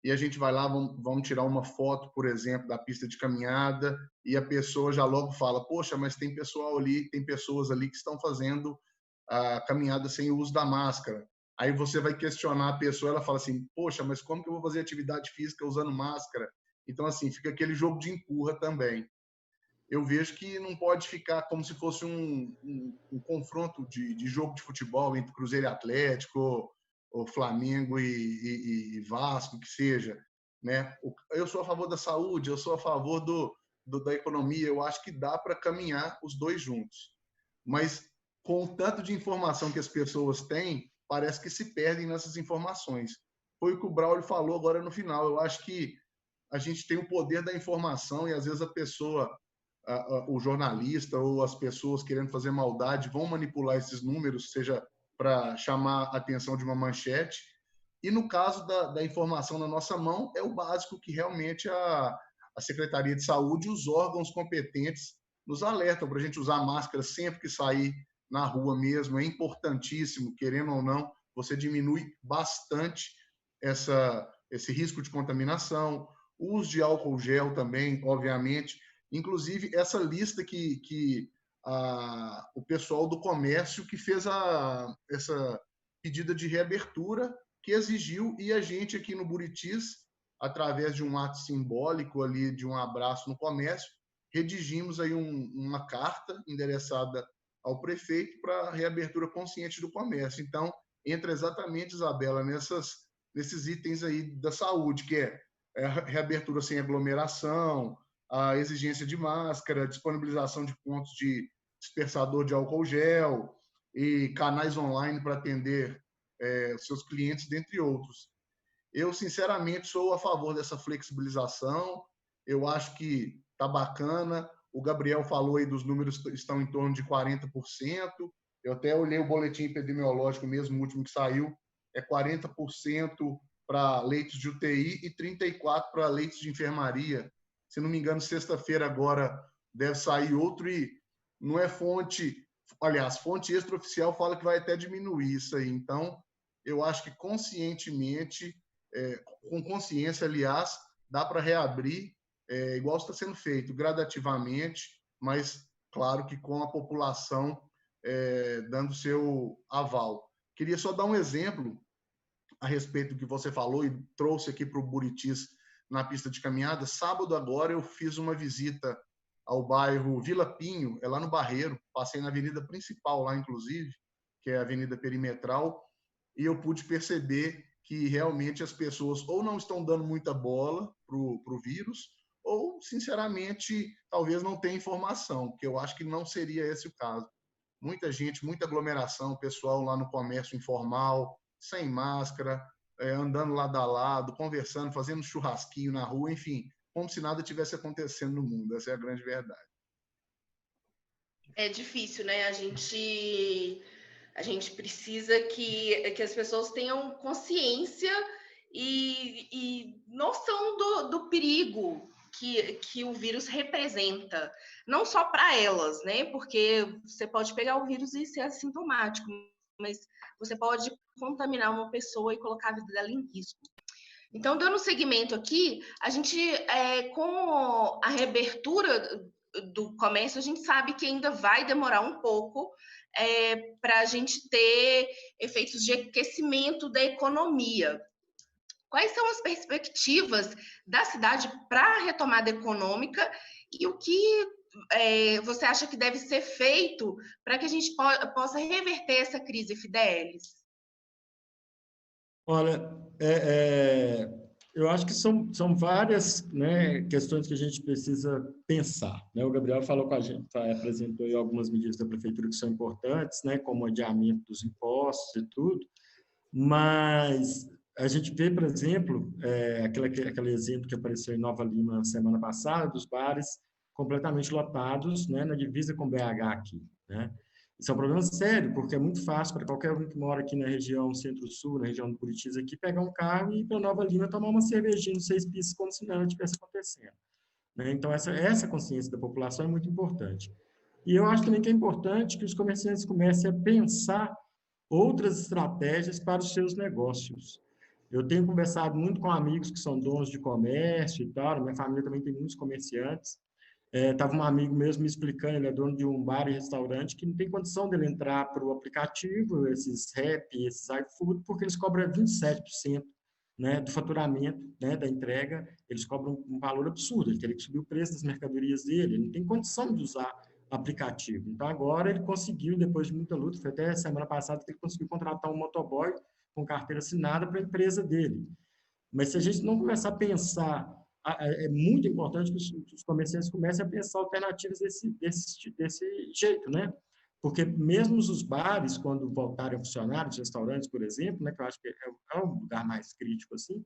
E a gente vai lá, vamos tirar uma foto, por exemplo, da pista de caminhada, e a pessoa já logo fala, poxa, mas tem pessoas ali que estão fazendo a caminhada sem o uso da máscara. Aí você vai questionar a pessoa, ela fala assim, poxa, mas como que eu vou fazer atividade física usando máscara? Então, assim, fica aquele jogo de empurra também. Eu vejo que não pode ficar como se fosse um confronto de jogo de futebol entre Cruzeiro e Atlético, ou Flamengo e Vasco, que seja. Né? Eu sou a favor da saúde, eu sou a favor da economia, eu acho que dá para caminhar os dois juntos. Mas com o tanto de informação que as pessoas têm, parece que se perdem nessas informações. Foi o que o Braulio falou agora no final. Eu acho que a gente tem o poder da informação e às vezes a pessoa, o jornalista ou as pessoas querendo fazer maldade vão manipular esses números, seja para chamar a atenção de uma manchete. E no caso da informação na nossa mão, é o básico que realmente a Secretaria de Saúde e os órgãos competentes nos alertam para a gente usar máscara sempre que sair na rua mesmo. É importantíssimo, querendo ou não, você diminui bastante esse risco de contaminação. O uso de álcool gel também, obviamente. Inclusive, essa lista que o pessoal do comércio que fez essa pedida de reabertura que exigiu, e a gente aqui no Buritis, através de um ato simbólico ali, de um abraço no comércio, redigimos aí uma carta endereçada ao prefeito para reabertura consciente do comércio. Então, entra exatamente, Isabela, nesses itens aí da saúde, que é reabertura sem aglomeração, a exigência de máscara, disponibilização de pontos de dispersador de álcool gel e canais online para atender seus clientes, dentre outros. Eu, sinceramente, sou a favor dessa flexibilização. Eu acho que está bacana. O Gabriel falou aí dos números que estão em torno de 40%. Eu até olhei o boletim epidemiológico mesmo, o último que saiu, é 40% para leitos de UTI e 34% para leitos de enfermaria. Se não me engano, sexta-feira agora deve sair outro e não é fonte... Aliás, fonte extraoficial fala que vai até diminuir isso aí. Então, eu acho que conscientemente, com consciência, aliás, dá para reabrir, igual está sendo feito, gradativamente, mas, claro, que com a população dando seu aval. Queria só dar um exemplo a respeito do que você falou e trouxe aqui para o Buritis na pista de caminhada. Sábado agora eu fiz uma visita ao bairro Vila Pinho, é lá no Barreiro, passei na avenida principal lá, inclusive, que é a Avenida Perimetral, e eu pude perceber que realmente as pessoas ou não estão dando muita bola para o vírus, ou, sinceramente, talvez não tenha informação, que eu acho que não seria esse o caso. Muita gente, muita aglomeração, pessoal lá no comércio informal, sem máscara, andando lado a lado, conversando, fazendo churrasquinho na rua, enfim, como se nada tivesse acontecendo no mundo. Essa é a grande verdade. É difícil, né? A gente precisa que as pessoas tenham consciência e noção do perigo que o vírus representa, não só para elas, né? Porque você pode pegar o vírus e ser assintomático, mas você pode contaminar uma pessoa e colocar a vida dela em risco. Então, dando seguimento aqui, a gente, com a reabertura do comércio, a gente sabe que ainda vai demorar um pouco para a gente ter efeitos de aquecimento da economia. Quais são as perspectivas da cidade para a retomada econômica e o que você acha que deve ser feito para que a gente possa reverter essa crise, Fidelis? Olha, eu acho que são várias, né, questões que a gente precisa pensar. Né? O Gabriel falou com a gente, apresentou aí algumas medidas da prefeitura que são importantes, né, como o adiamento dos impostos e tudo, mas a gente vê, por exemplo, aquele exemplo que apareceu em Nova Lima semana passada, dos bares completamente lotados, né, na divisa com BH aqui, né? Isso é um problema sério, porque é muito fácil para qualquer um que mora aqui na região Centro-Sul, na região do Buritis aqui, pegar um carro e ir para Nova Lima tomar uma cervejinha no Seis Pistas como se nada tivesse acontecendo. Né? Então, essa consciência da população é muito importante. E eu acho também que é importante que os comerciantes comecem a pensar outras estratégias para os seus negócios. Eu tenho conversado muito com amigos que são donos de comércio e tal, minha família também tem muitos comerciantes. Estava um amigo mesmo me explicando, ele é dono de um bar e restaurante, que não tem condição dele entrar para o aplicativo, esses Rap, esses iFood, porque eles cobram 27%, né, do faturamento, né, da entrega, eles cobram um valor absurdo, ele teria que subir o preço das mercadorias dele, ele não tem condição de usar aplicativo. Então, agora ele conseguiu, depois de muita luta, foi até semana passada que ele conseguiu contratar um motoboy com carteira assinada para a empresa dele. Mas se a gente não começar a pensar, é muito importante que os comerciantes comecem a pensar alternativas desse jeito, né? Porque mesmo os bares, quando voltarem a funcionar, os restaurantes, por exemplo, né, que eu acho que é o lugar mais crítico, assim,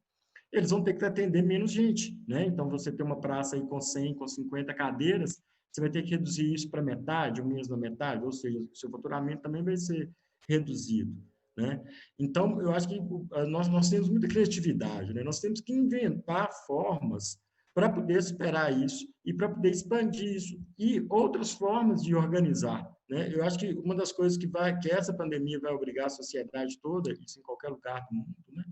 eles vão ter que atender menos gente, né? Então, você tem uma praça aí com 100, com 50 cadeiras, você vai ter que reduzir isso para metade, ou menos da metade, ou seja, o seu faturamento também vai ser reduzido, né? Então, eu acho que nós temos muita criatividade, né? Nós temos que inventar formas para poder superar isso e para poder expandir isso e outras formas de organizar, né? Eu acho que uma das coisas que essa pandemia vai obrigar a sociedade toda, isso em qualquer lugar do mundo, né?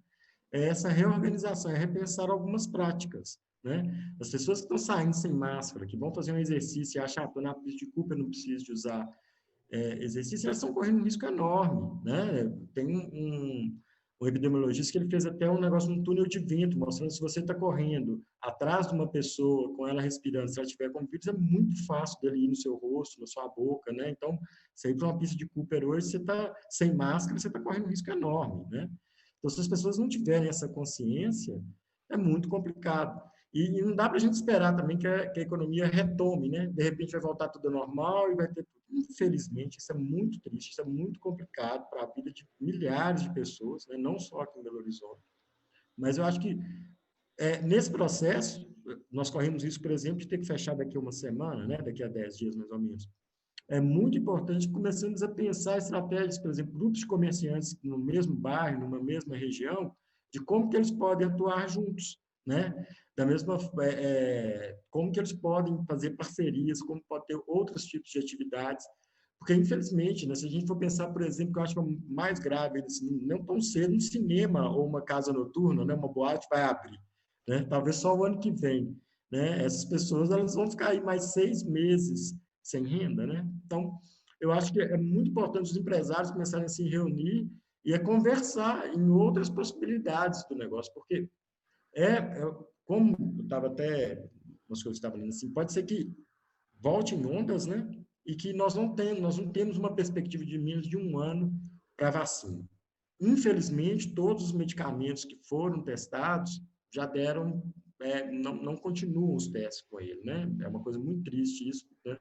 É essa reorganização, é repensar algumas práticas, né? As pessoas que estão saindo sem máscara, que vão fazer um exercício e acham, estou na pista de Cooper, não preciso de usar exercício, elas estão correndo um risco enorme, né? Tem um epidemiologista que ele fez até um negócio no túnel de vento, mostrando se você está correndo atrás de uma pessoa, com ela respirando, se ela tiver com vírus, é muito fácil dele ir no seu rosto, na sua boca, né? Então, você ir para uma pista de Cooper hoje, você está sem máscara, você está correndo um risco enorme, né? Então, se as pessoas não tiverem essa consciência, é muito complicado. E não dá para a gente esperar também que a economia retome, né? De repente vai voltar tudo normal e vai ter tudo. Infelizmente, isso é muito triste, isso é muito complicado para a vida de milhares de pessoas, né? Não só aqui em Belo Horizonte. Mas eu acho que nesse processo, nós corremos isso, por exemplo, de ter que fechar daqui a uma semana, né? Daqui a 10 dias, mais ou menos. É muito importante que começamos a pensar estratégias, por exemplo, grupos de comerciantes no mesmo bairro, numa mesma região, de como que eles podem atuar juntos, né? Da mesma, como que eles podem fazer parcerias, como pode ter outros tipos de atividades, porque infelizmente, né, se a gente for pensar, por exemplo, que eu acho que é o mais grave, não tão cedo um cinema ou uma casa noturna, né, uma boate vai abrir, né? Talvez só o ano que vem, né? Essas pessoas elas vão ficar aí mais 6 meses sem renda, né? Então, eu acho que é muito importante os empresários começarem a se reunir e a conversar em outras possibilidades do negócio, porque como eu estava até, nós que eu estava lendo assim, pode ser que volte em ondas, né? E que nós não temos uma perspectiva de menos de um ano para a vacina. Infelizmente, todos os medicamentos que foram testados já deram, não continuam os testes com ele, né? É uma coisa muito triste isso, né?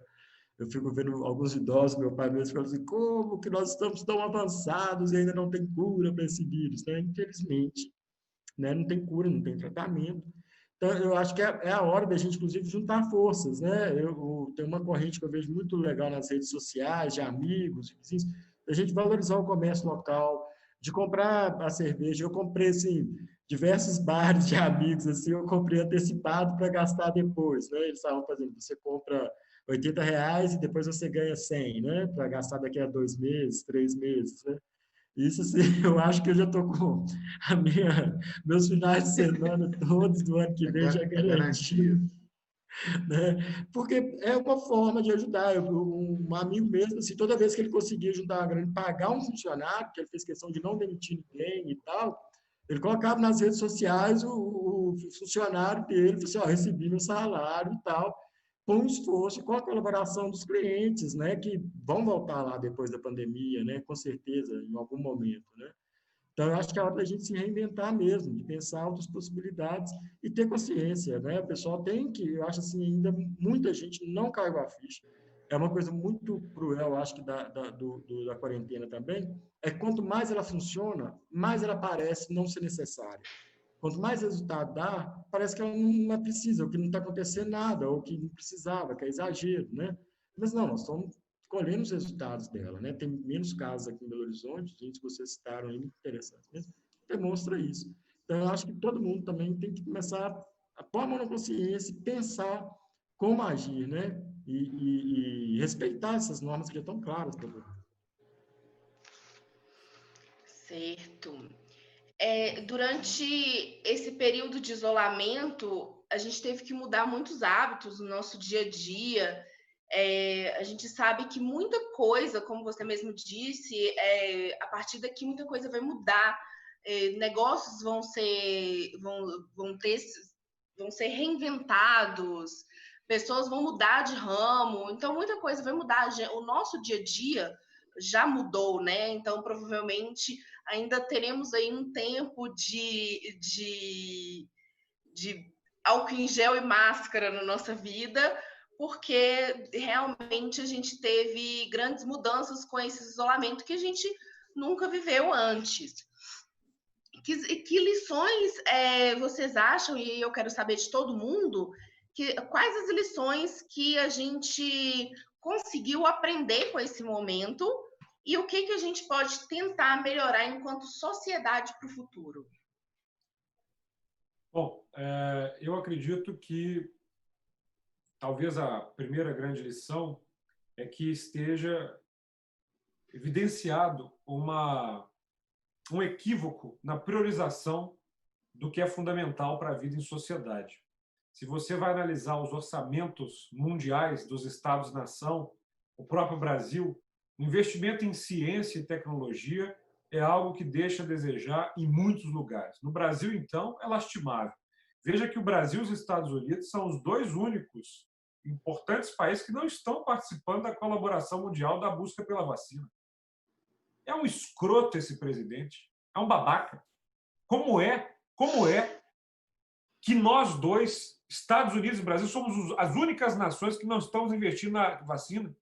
Eu fico vendo alguns idosos, meu pai mesmo, falando assim, como que nós estamos tão avançados e ainda não tem cura para esse vírus, né? Infelizmente, né? Não tem cura, não tem tratamento. Então, eu acho que é a hora da gente, inclusive, juntar forças, né? Tem uma corrente que eu vejo muito legal nas redes sociais, de amigos, de vizinhos, da gente valorizar o comércio local, de comprar a cerveja. Eu comprei, assim, diversos bares de amigos, assim, eu comprei antecipado para gastar depois, né? Eles estavam fazendo, você compra R$80 e depois você ganha 100, né? Para gastar daqui a 2 meses, 3 meses, né? Isso, assim, eu acho que eu já estou com meus finais de semana todos do ano que vem já garantido, né? Porque é uma forma de ajudar. Um amigo mesmo, assim, toda vez que ele conseguia juntar uma grana, pagar um funcionário, que ele fez questão de não demitir ninguém e tal, ele colocava nas redes sociais o funcionário dele, falou assim, ó, recebi meu salário e tal, com o esforço, com a colaboração dos clientes, né, que vão voltar lá depois da pandemia, né, com certeza, em algum momento, né. Então, eu acho que é hora da gente se reinventar mesmo, de pensar outras possibilidades e ter consciência, né? O pessoal tem que, eu acho assim, ainda muita gente não caiu a ficha. É uma coisa muito cruel, eu acho que da quarentena também, é que quanto mais ela funciona, mais ela parece não ser necessária. Quanto mais resultado dá, parece que ela não precisa, ou que não está acontecendo nada, ou que não precisava, que é exagero, né? Mas não, nós estamos colhendo os resultados dela, né? Tem menos casos aqui em Belo Horizonte, gente que vocês citaram aí, muito interessante, mas demonstra isso. Então, eu acho que todo mundo também tem que começar a pôr a mão na consciência e pensar como agir, né? E respeitar essas normas que já estão claras para todo mundo. Certo. Durante esse período de isolamento, a gente teve que mudar muitos hábitos no nosso dia a dia. A gente sabe que muita coisa, como você mesmo disse, a partir daqui muita coisa vai mudar. Negócios vão ser reinventados, pessoas vão mudar de ramo, então muita coisa vai mudar. O nosso dia a dia já mudou, né? Então provavelmente ainda teremos aí um tempo de álcool em gel e máscara na nossa vida, porque realmente a gente teve grandes mudanças com esse isolamento que a gente nunca viveu antes. Que lições vocês acham, e eu quero saber de todo mundo, quais as lições que a gente conseguiu aprender com esse momento e o que a gente pode tentar melhorar enquanto sociedade para o futuro? Bom, eu acredito que talvez a primeira grande lição é que esteja evidenciado um equívoco na priorização do que é fundamental para a vida em sociedade. Se você vai analisar os orçamentos mundiais dos Estados-nação, o próprio Brasil, o investimento em ciência e tecnologia é algo que deixa a desejar em muitos lugares. No Brasil, então, é lastimável. Veja que o Brasil e os Estados Unidos são os dois únicos importantes países que não estão participando da colaboração mundial da busca pela vacina. É um escroto esse presidente, é um babaca. Como é que nós dois, Estados Unidos e Brasil, somos as únicas nações que não estamos investindo na vacina?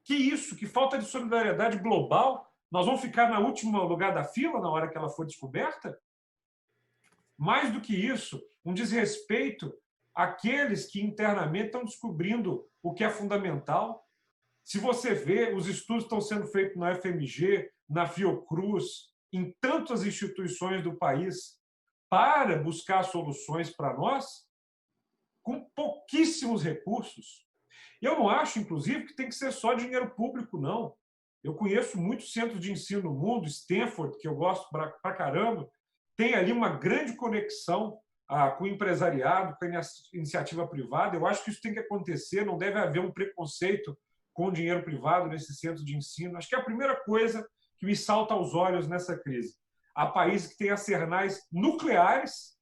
Que isso? Que falta de solidariedade global? Nós vamos ficar no último lugar da fila na hora que ela for descoberta? Mais do que isso, um desrespeito àqueles que internamente estão descobrindo o que é fundamental. Se você vê, os estudos estão sendo feitos na FMG, na Fiocruz, em tantas instituições do país, para buscar soluções para nós, com pouquíssimos recursos. Eu não acho, inclusive, que tem que ser só dinheiro público, não. Eu conheço muitos centros de ensino no mundo, Stanford, que eu gosto pra caramba, tem ali uma grande conexão com o empresariado, com a iniciativa privada. Eu acho que isso tem que acontecer, não deve haver um preconceito com o dinheiro privado nesse centro de ensino. Acho que é a primeira coisa que me salta aos olhos nessa crise. Há países que têm arsenais nucleares,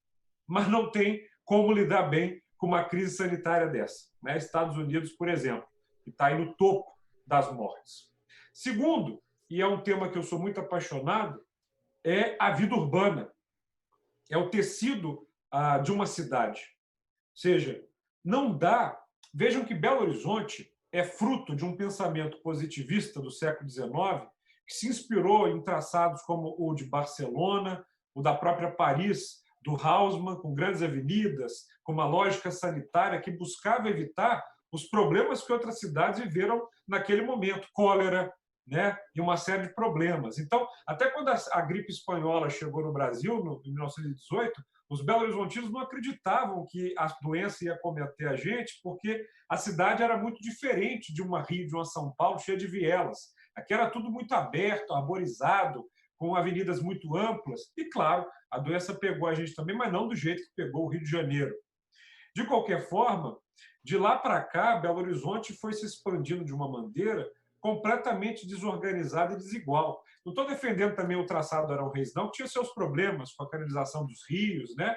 mas não têm como lidar bem com uma crise sanitária dessa. Né? Estados Unidos, por exemplo, que está aí no topo das mortes. Segundo, e é um tema que eu sou muito apaixonado, é a vida urbana. É o tecido de uma cidade. Ou seja, não dá... Vejam que Belo Horizonte é fruto de um pensamento positivista do século XIX, que se inspirou em traçados como o de Barcelona, o da própria Paris, do Haussmann, com grandes avenidas, com uma lógica sanitária que buscava evitar os problemas que outras cidades viveram naquele momento, cólera, né, e uma série de problemas. Então, até quando a gripe espanhola chegou no Brasil, em 1918, os belo-horizontinos não acreditavam que a doença ia acometer a gente, porque a cidade era muito diferente de uma Rio, de uma São Paulo, cheia de vielas. Aqui era tudo muito aberto, arborizado, com avenidas muito amplas. E, claro, a doença pegou a gente também, mas não do jeito que pegou o Rio de Janeiro. De qualquer forma, de lá para cá, Belo Horizonte foi se expandindo de uma maneira completamente desorganizada e desigual. Não estou defendendo também o traçado do Arão Reis, não, que tinha seus problemas com a canalização dos rios, né?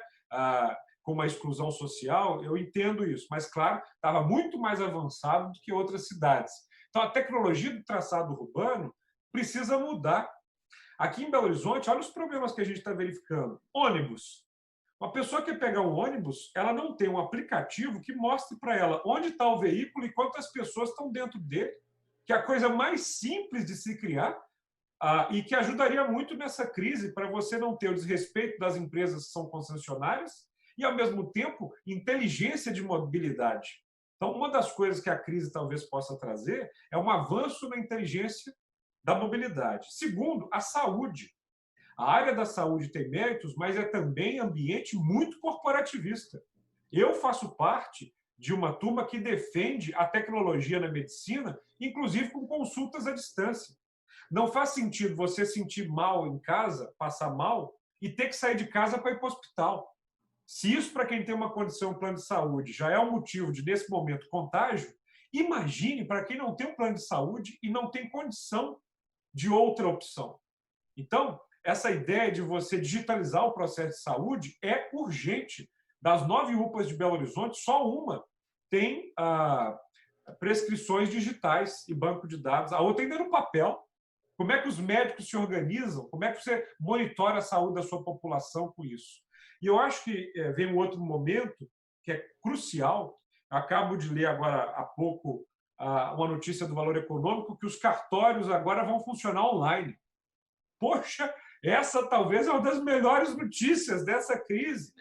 Com uma exclusão social, eu entendo isso, mas, claro, estava muito mais avançado do que outras cidades. Então, a tecnologia do traçado urbano precisa mudar. Aqui em Belo Horizonte, olha os problemas que a gente está verificando. Ônibus. Uma pessoa que quer pegar um ônibus, ela não tem um aplicativo que mostre para ela onde está o veículo e quantas pessoas estão dentro dele, que é a coisa mais simples de se criar e que ajudaria muito nessa crise para você não ter o desrespeito das empresas que são concessionárias e, ao mesmo tempo, inteligência de mobilidade. Então, uma das coisas que a crise talvez possa trazer é um avanço na inteligência da mobilidade. Segundo, a saúde. A área da saúde tem méritos, mas é também ambiente muito corporativista. Eu faço parte de uma turma que defende a tecnologia na medicina, inclusive com consultas à distância. Não faz sentido você sentir mal em casa, passar mal, e ter que sair de casa para ir para o hospital. Se isso, para quem tem uma condição, um plano de saúde, já é um motivo de, nesse momento, contágio, imagine para quem não tem um plano de saúde e não tem condição de outra opção. Então, essa ideia de você digitalizar o processo de saúde é urgente. Das 9 UPAs de Belo Horizonte, só uma tem prescrições digitais e banco de dados. A outra ainda é no papel. Como é que os médicos se organizam? Como é que você monitora a saúde da sua população com isso? E eu acho que vem um outro momento que é crucial. Eu acabo de ler agora há pouco uma notícia do Valor Econômico que os cartórios agora vão funcionar online. Poxa, essa talvez é uma das melhores notícias dessa crise.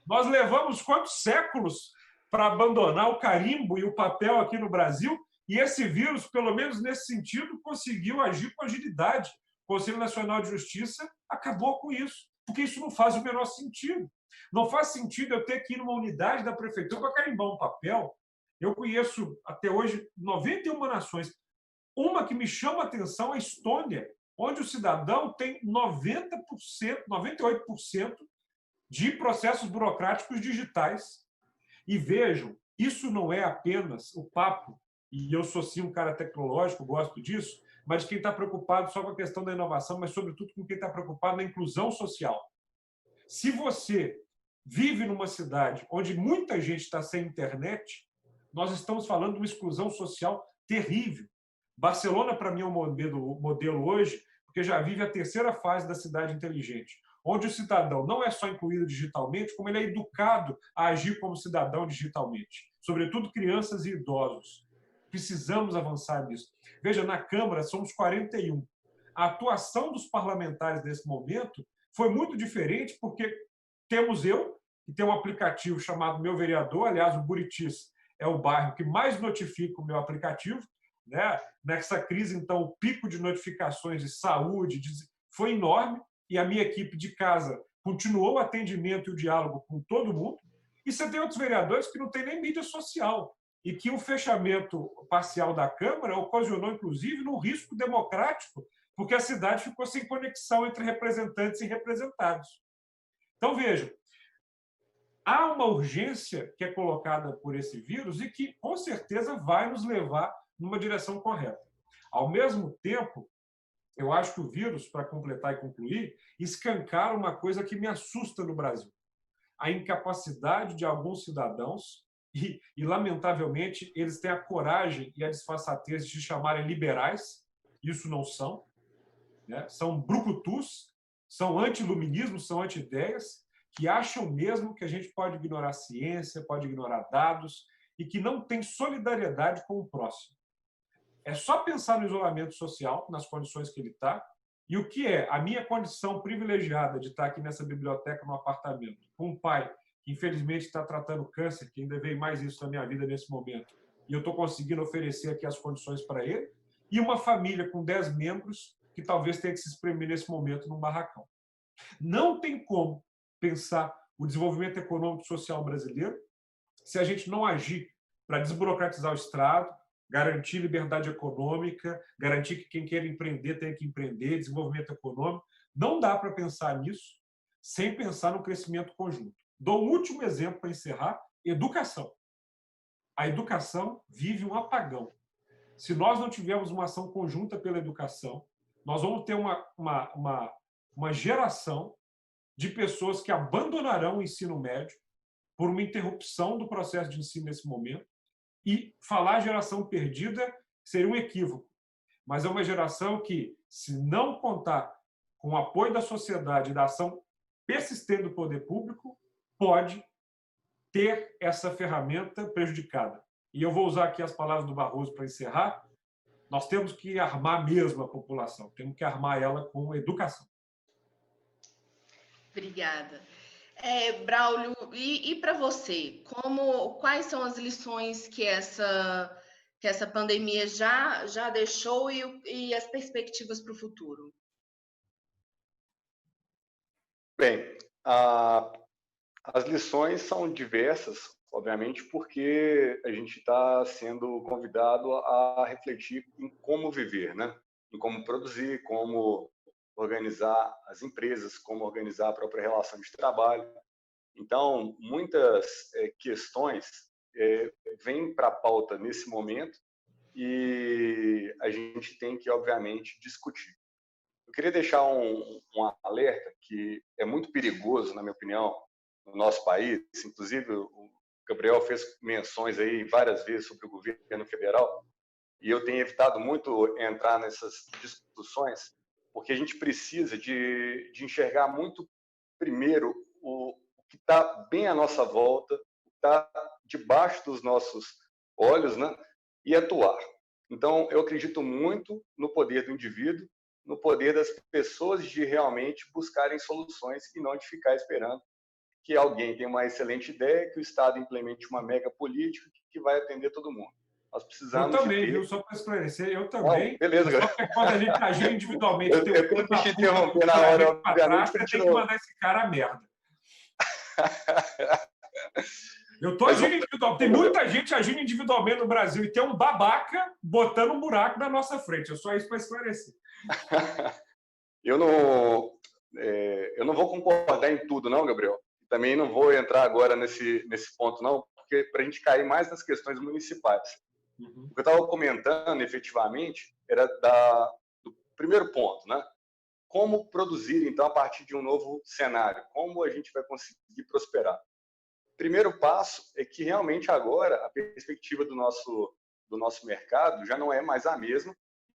Nós levamos quantos séculos para abandonar o carimbo e o papel aqui no Brasil, e esse vírus, pelo menos nesse sentido, conseguiu agir com agilidade. O Conselho Nacional de Justiça acabou com isso, porque isso não faz o menor sentido. Não faz sentido eu ter que ir numa unidade da prefeitura para carimbar um papel. Eu conheço, até hoje, 91 nações. Uma que me chama a atenção é a Estônia, onde o cidadão tem 90%, 98% de processos burocráticos digitais. E vejam, isso não é apenas o papo, e eu sou sim um cara tecnológico, gosto disso, mas quem está preocupado só com a questão da inovação, mas sobretudo com quem está preocupado na inclusão social. Se você vive numa cidade onde muita gente está sem internet, nós estamos falando de uma exclusão social terrível. Barcelona, para mim, é um modelo hoje, porque já vive a terceira fase da cidade inteligente, onde o cidadão não é só incluído digitalmente, como ele é educado a agir como cidadão digitalmente, sobretudo crianças e idosos. Precisamos avançar nisso. Veja, na Câmara somos 41. A atuação dos parlamentares nesse momento foi muito diferente, porque temos eu, que tem um aplicativo chamado Meu Vereador, aliás, o Buritis é o bairro que mais notifica o meu aplicativo, né? Nessa crise, então, o pico de notificações de saúde foi enorme, e a minha equipe de casa continuou o atendimento e o diálogo com todo mundo. E você tem outros vereadores que não têm nem mídia social, e que o fechamento parcial da Câmara ocasionou, inclusive, num risco democrático, porque a cidade ficou sem conexão entre representantes e representados. Então, vejam, há uma urgência que é colocada por esse vírus e que, com certeza, vai nos levar numa direção correta. Ao mesmo tempo, eu acho que o vírus, para completar e concluir, escancara uma coisa que me assusta no Brasil. A incapacidade de alguns cidadãos, e lamentavelmente, eles têm a coragem e a desfaçatez de se chamarem liberais, isso não são, né? São brucutus, são anti-iluminismo, são anti-ideias, que acham mesmo que a gente pode ignorar a ciência, pode ignorar dados, e que não tem solidariedade com o próximo. É só pensar no isolamento social, nas condições que ele está, e o que é a minha condição privilegiada de estar aqui nessa biblioteca, no apartamento, com um pai que, infelizmente, está tratando câncer, que ainda veio mais isso na minha vida nesse momento, e eu estou conseguindo oferecer aqui as condições para ele, e uma família com 10 membros que talvez tenha que se espremer nesse momento num barracão. Não tem como pensar o desenvolvimento econômico e social brasileiro se a gente não agir para desburocratizar o Estado, garantir liberdade econômica, garantir que quem quer empreender tem que empreender, desenvolvimento econômico. Não dá para pensar nisso sem pensar no crescimento conjunto. Dou um último exemplo para encerrar: educação. A educação vive um apagão. Se nós não tivermos uma ação conjunta pela educação, nós vamos ter uma geração de pessoas que abandonarão o ensino médio por uma interrupção do processo de ensino nesse momento. E falar geração perdida seria um equívoco, mas é uma geração que, se não contar com o apoio da sociedade e da ação persistente do poder público, pode ter essa ferramenta prejudicada. E eu vou usar aqui as palavras do Barroso para encerrar. Nós temos que armar mesmo a população, temos que armar ela com educação. Obrigada. Braulio, e para você, quais são as lições que essa pandemia já deixou e as perspectivas para o futuro? Bem, as lições são diversas, obviamente, porque a gente está sendo convidado a refletir em como viver, né? Em como produzir, como organizar as empresas, como organizar a própria relação de trabalho. Então, muitas questões vêm para a pauta nesse momento e a gente tem que, obviamente, discutir. Eu queria deixar um alerta que é muito perigoso, na minha opinião, no nosso país. Inclusive, o Gabriel fez menções aí várias vezes sobre o governo federal e eu tenho evitado muito entrar nessas discussões porque a gente precisa de enxergar muito primeiro o que está bem à nossa volta, o que está debaixo dos nossos olhos, né? E atuar. Então, eu acredito muito no poder do indivíduo, no poder das pessoas de realmente buscarem soluções e não de ficar esperando que alguém tenha uma excelente ideia, que o Estado implemente uma mega política que vai atender todo mundo. Nós precisamos Eu também, de ter... viu? Só para esclarecer, eu também. Beleza, só que quando a gente agir individualmente, eu tenho que te interromper na hora, obviamente, você tem que mandar esse cara a merda. Eu estou agindo individualmente. Tem muita gente agindo individualmente no Brasil e tem um babaca botando um buraco na nossa frente. É só isso para esclarecer. Eu não vou concordar em tudo, não, Gabriel. Também não vou entrar agora nesse ponto, não, porque para a gente cair mais nas questões municipais. Uhum. O que eu estava comentando, efetivamente, era do primeiro ponto, né? Como produzir, então, a partir de um novo cenário? Como a gente vai conseguir prosperar? Primeiro passo é que, realmente, agora, a perspectiva do nosso mercado já não é mais a mesma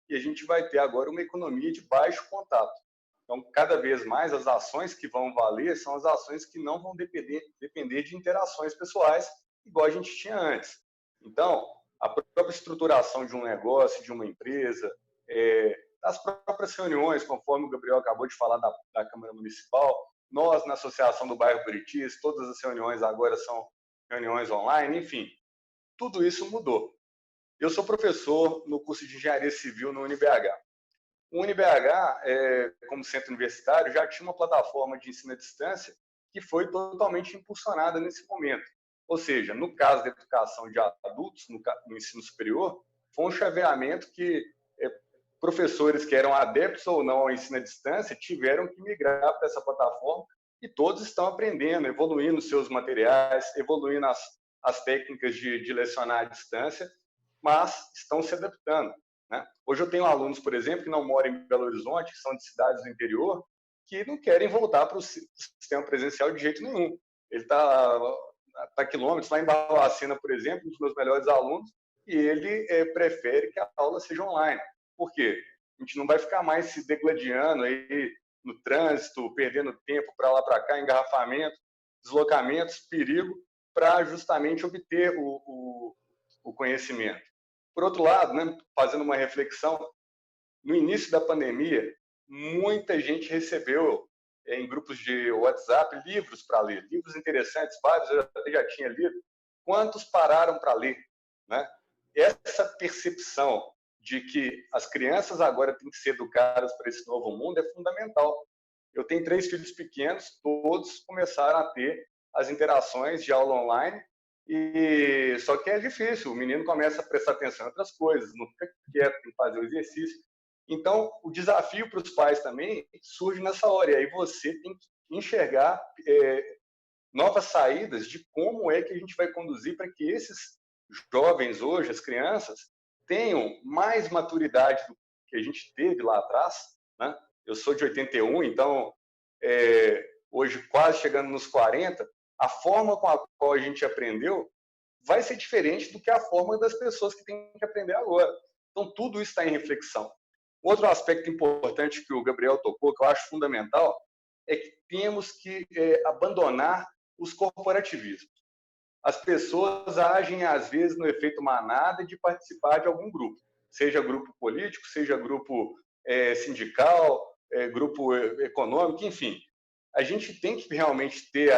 e a gente vai ter agora uma economia de baixo contato. Então, cada vez mais, as ações que vão valer são as ações que não vão depender de interações pessoais, igual a gente tinha antes. Então, a própria estruturação de um negócio, de uma empresa, as próprias reuniões, conforme o Gabriel acabou de falar da Câmara Municipal, nós, na Associação do Bairro Buritis, todas as reuniões agora são reuniões online, enfim, tudo isso mudou. Eu sou professor no curso de Engenharia Civil no UniBH. O UniBH, como centro universitário, já tinha uma plataforma de ensino à distância que foi totalmente impulsionada nesse momento. Ou seja, no caso da educação de adultos, no ensino superior, foi um chaveamento que professores que eram adeptos ou não ao ensino à distância tiveram que migrar para essa plataforma e todos estão aprendendo, evoluindo seus materiais, evoluindo as técnicas de lecionar à distância, mas estão se adaptando. Né? Hoje eu tenho alunos, por exemplo, que não moram em Belo Horizonte, que são de cidades do interior, que não querem voltar para o sistema presencial de jeito nenhum. Ele está a quilômetros, lá em Barbacena, por exemplo, um dos meus melhores alunos, e ele prefere que a aula seja online. Por quê? A gente não vai ficar mais se degladiando aí no trânsito, perdendo tempo para lá para cá, engarrafamento, deslocamentos, perigo, para justamente obter o conhecimento. Por outro lado, né, fazendo uma reflexão, no início da pandemia, muita gente recebeu em grupos de WhatsApp livros para ler, livros interessantes, vários eu já tinha lido. Quantos pararam para ler? Né? Essa percepção de que as crianças agora têm que ser educadas para esse novo mundo é fundamental. Eu tenho 3 filhos pequenos, todos começaram a ter as interações de aula online, e só que é difícil, o menino começa a prestar atenção em outras coisas, não fica quieto, tem que fazer o exercício. Então, o desafio para os pais também surge nessa hora, e aí você tem que enxergar novas saídas de como é que a gente vai conduzir para que esses jovens hoje, as crianças, tenham mais maturidade do que a gente teve lá atrás. Né? Eu sou de 81, então, hoje quase chegando nos 40, a forma com a qual a gente aprendeu vai ser diferente do que a forma das pessoas que têm que aprender agora. Então, tudo isso está em reflexão. Outro aspecto importante que o Gabriel tocou, que eu acho fundamental, é que temos que abandonar os corporativismos. As pessoas agem, às vezes, no efeito manada de participar de algum grupo, seja grupo político, seja grupo sindical, grupo econômico, enfim. a gente tem que realmente ter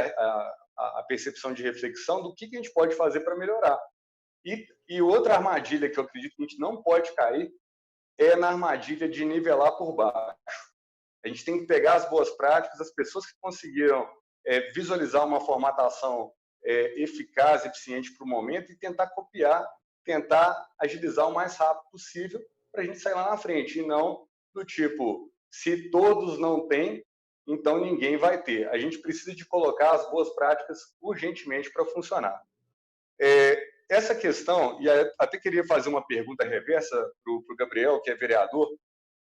a percepção de reflexão do que a gente pode fazer para melhorar. E outra armadilha que eu acredito que a gente não pode cair é na armadilha de nivelar por baixo. A gente tem que pegar as boas práticas, as pessoas que conseguiram visualizar uma formatação eficaz, eficiente para o momento e tentar copiar, tentar agilizar o mais rápido possível para a gente sair lá na frente. E não do tipo, se todos não têm, então ninguém vai ter. A gente precisa de colocar as boas práticas urgentemente para funcionar. Essa questão, e até queria fazer uma pergunta reversa para o Gabriel, que é vereador,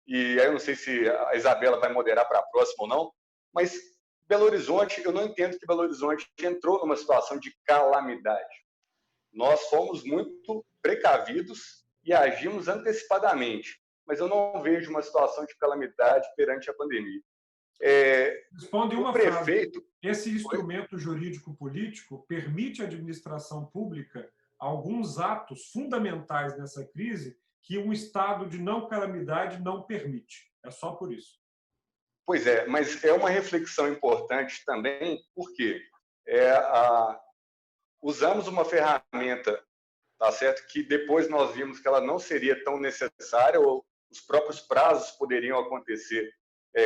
e aí eu não sei se a Isabela vai moderar para a próxima ou não, mas Belo Horizonte, eu não entendo que Belo Horizonte entrou numa situação de calamidade. Nós fomos muito precavidos e agimos antecipadamente, mas eu não vejo uma situação de calamidade perante a pandemia. Responde uma frase. Esse instrumento jurídico-político permite à administração pública alguns atos fundamentais nessa crise que um estado de não calamidade não permite. É só por isso. Pois é, mas é uma reflexão importante também, porque usamos uma ferramenta, tá certo? Que depois nós vimos que ela não seria tão necessária, ou os próprios prazos poderiam acontecer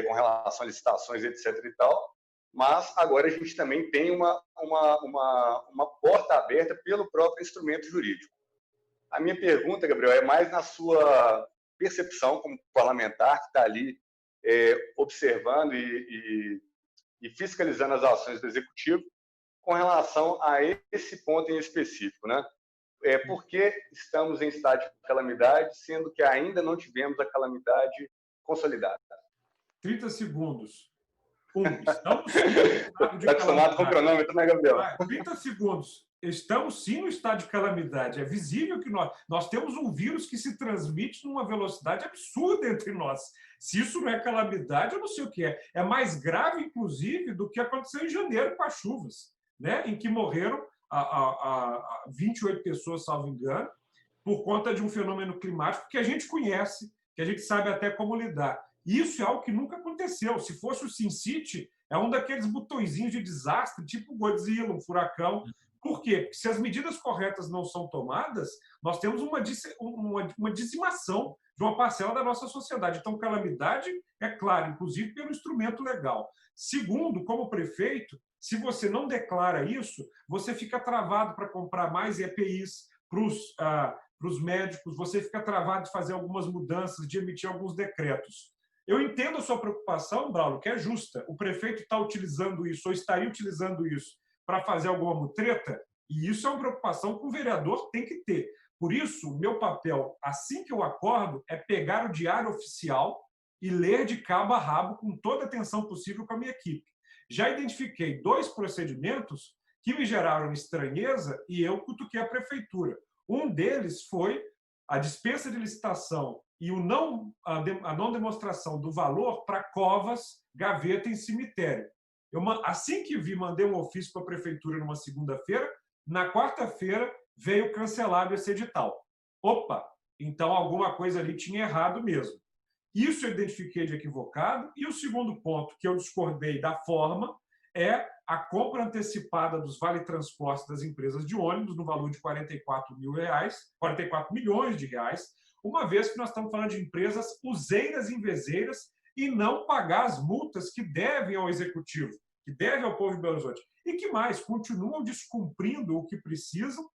com relação a licitações, etc. e tal, mas agora a gente também tem uma porta aberta pelo próprio instrumento jurídico. A minha pergunta, Gabriel, é mais na sua percepção como parlamentar que está ali observando e fiscalizando as ações do Executivo com relação a esse ponto em específico, né? Por que estamos em estado de calamidade, sendo que ainda não tivemos a calamidade consolidada? 30 segundos. Estamos sim no estado de Está acostumado com o cronômetro, né, Gabriel? 30 segundos. Estamos sim no estado de calamidade. É visível que nós temos um vírus que se transmite numa velocidade absurda entre nós. Se isso não é calamidade, eu não sei o que é. É mais grave, inclusive, do que aconteceu em janeiro com as chuvas, né? Em que morreram 28 pessoas, salvo engano, por conta de um fenômeno climático que a gente conhece, que a gente sabe até como lidar. Isso é algo que nunca aconteceu. Se fosse o SimCity, é um daqueles botõezinhos de desastre, tipo Godzilla, um furacão. Por quê? Porque se as medidas corretas não são tomadas, nós temos uma dizimação de uma parcela da nossa sociedade. Então, calamidade é claro, inclusive pelo instrumento legal. Segundo, como prefeito, se você não declara isso, você fica travado para comprar mais EPIs para os médicos, você fica travado de fazer algumas mudanças, de emitir alguns decretos. Eu entendo a sua preocupação, Braulio, que é justa. O prefeito está utilizando isso, ou estaria utilizando isso, para fazer alguma mutreta, e isso é uma preocupação que o vereador tem que ter. Por isso, o meu papel, assim que eu acordo, é pegar o diário oficial e ler de cabo a rabo com toda a atenção possível com a minha equipe. Já identifiquei 2 procedimentos que me geraram estranheza e eu cutuquei a prefeitura. Um deles foi a dispensa de licitação e a não demonstração do valor para covas, gaveta em cemitério. Assim que vi, mandei um ofício para a prefeitura numa segunda-feira, na quarta-feira veio cancelado esse edital. Opa, então alguma coisa ali tinha errado mesmo. Isso eu identifiquei de equivocado. E o segundo ponto que eu discordei da forma é a compra antecipada dos vale-transportes das empresas de ônibus no valor de R$ 44 milhões de reais, uma vez que nós estamos falando de empresas useiras e invezeiras e não pagar as multas que devem ao Executivo, que devem ao povo de Belo Horizonte. E que mais? Continuam descumprindo o que precisam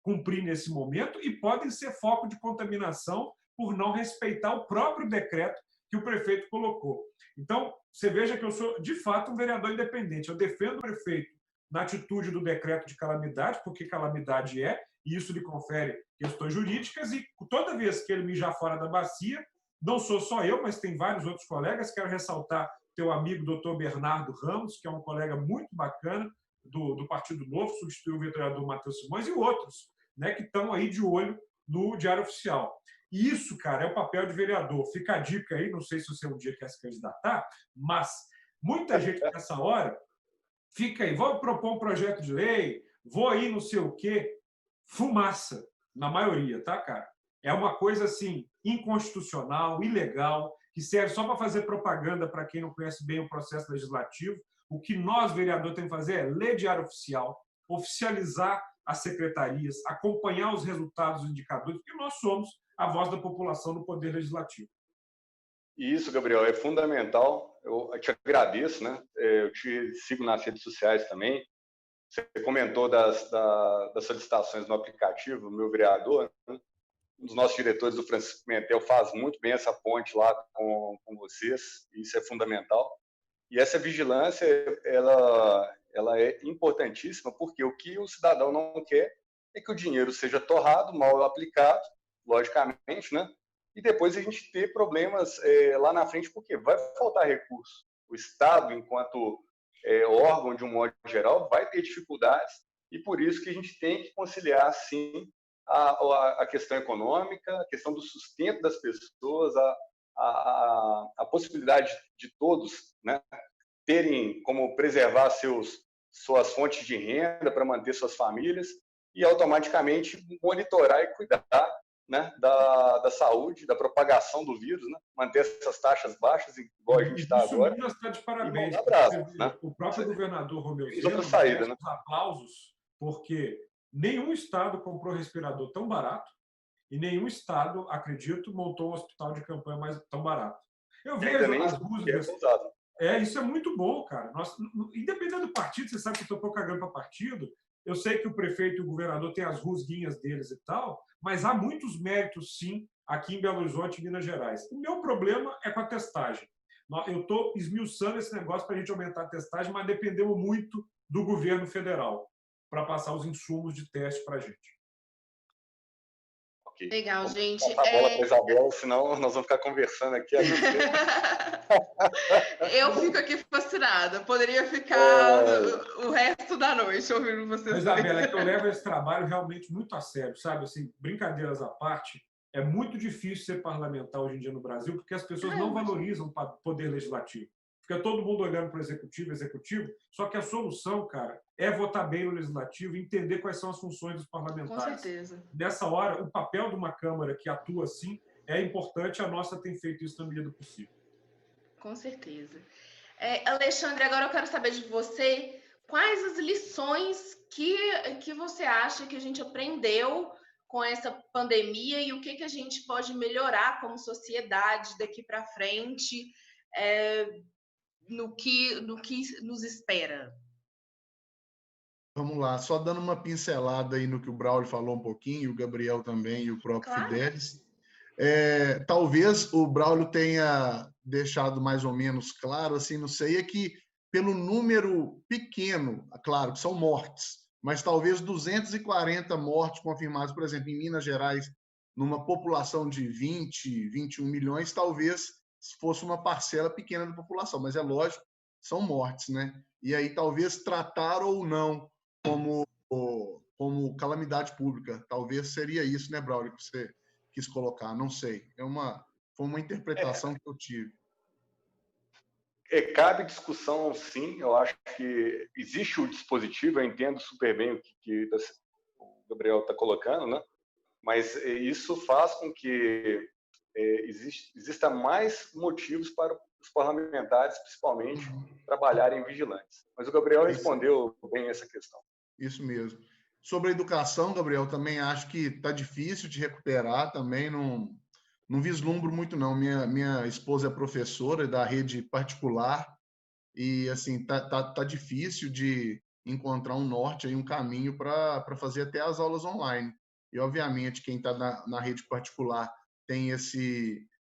cumprir nesse momento e podem ser foco de contaminação por não respeitar o próprio decreto que o prefeito colocou. Então, você veja que eu sou, de fato, um vereador independente. Eu defendo o prefeito na atitude do decreto de calamidade, porque calamidade é, e isso lhe confere questões jurídicas, e toda vez que ele mijar fora da bacia, não sou só eu, mas tem vários outros colegas. Quero ressaltar teu amigo, doutor Bernardo Ramos, que é um colega muito bacana do Partido Novo, substituiu o vereador Matheus Simões, e outros, né, que estão aí de olho no Diário Oficial. E isso, cara, é o papel de vereador. Fica a dica aí, não sei se você um dia quer se candidatar, mas muita gente nessa hora fica aí, vou propor um projeto de lei, vou aí não sei o quê. Fumaça, na maioria, tá, cara? É uma coisa, assim, inconstitucional, ilegal, que serve só para fazer propaganda para quem não conhece bem o processo legislativo. O que nós, vereadores, temos que fazer é ler diário oficial, oficializar as secretarias, acompanhar os resultados, os indicadores, porque nós somos a voz da população no Poder Legislativo. E isso, Gabriel, é fundamental. Eu te agradeço, né? Eu te sigo nas redes sociais também. Você comentou das solicitações no aplicativo, o meu vereador, né? Um dos nossos diretores, o Francisco Pimentel, faz muito bem essa ponte lá com vocês, e isso é fundamental. E essa vigilância, ela é importantíssima, porque o que o cidadão não quer é que o dinheiro seja torrado, mal aplicado, logicamente, né? E depois a gente ter problemas lá na frente, porque vai faltar recurso. O Estado, enquanto órgão de um modo geral, vai ter dificuldades, e por isso que a gente tem que conciliar, sim, a questão econômica, a questão do sustento das pessoas, a possibilidade de todos, né, terem como preservar suas fontes de renda para manter suas famílias e automaticamente monitorar e cuidar, né, da saúde, da propagação do vírus, né, manter essas taxas baixas, igual a gente está agora. Minas está de parabéns. Né? O próprio governador Romeu Zema merece, né? Os aplausos, porque nenhum estado comprou respirador tão barato e nenhum estado, acredito, montou um hospital de campanha tão barato. Eu vejo as rusgas. Isso é muito bom, cara. Independente do partido, você sabe que eu estou cagando para partido. Eu sei que o prefeito e o governador têm as rusguinhas deles e tal, mas há muitos méritos, sim, aqui em Belo Horizonte e Minas Gerais. O meu problema é com a testagem. Eu estou esmiuçando esse negócio para a gente aumentar a testagem, mas dependemos muito do governo federal para passar os insumos de teste para a gente. Okay. Legal, vamos gente. Passar a bola para a Isabela, senão nós vamos ficar conversando aqui. Eu fico aqui fascinada. Poderia ficar o resto da noite ouvindo vocês. Isabela, é que eu levo esse trabalho realmente muito a sério, sabe? Assim, brincadeiras à parte, é muito difícil ser parlamentar hoje em dia no Brasil, porque as pessoas não valorizam o poder legislativo. Fica todo mundo olhando para o executivo, só que a solução, cara, é votar bem no legislativo e entender quais são as funções dos parlamentares. Com certeza. Nessa hora, o papel de uma Câmara que atua assim é importante, a nossa tem feito isso na medida do possível. Com certeza. Alexandre, agora eu quero saber de você, quais as lições que você acha que a gente aprendeu com essa pandemia e o que a gente pode melhorar como sociedade daqui para frente, no que nos espera? Vamos lá, só dando uma pincelada aí no que o Braulio falou um pouquinho, o Gabriel também e o próprio Fidelis. Talvez o Braulio tenha deixado mais ou menos claro, assim, não sei, é que pelo número pequeno, claro que são mortes, mas talvez 240 mortes confirmadas, por exemplo, em Minas Gerais, numa população de 20, 21 milhões, talvez fosse uma parcela pequena da população, mas é lógico, são mortes, né? E aí talvez tratar ou não como calamidade pública, talvez seria isso, né, Braulio, que você quis colocar, não sei. Foi uma interpretação que eu tive. Cabe discussão, sim. Eu acho que existe o dispositivo, eu entendo super bem o que o Gabriel está colocando, né? Mas isso faz com que exista mais motivos para os parlamentares, principalmente, trabalharem vigilantes. Mas o Gabriel respondeu bem essa questão. Isso mesmo. Sobre a educação, Gabriel, também acho que está difícil de recuperar, também não vislumbro muito, não. Minha esposa é professora da rede particular e, assim, tá difícil de encontrar um norte, aí, um caminho para fazer até as aulas online. E, obviamente, quem está na rede particular tem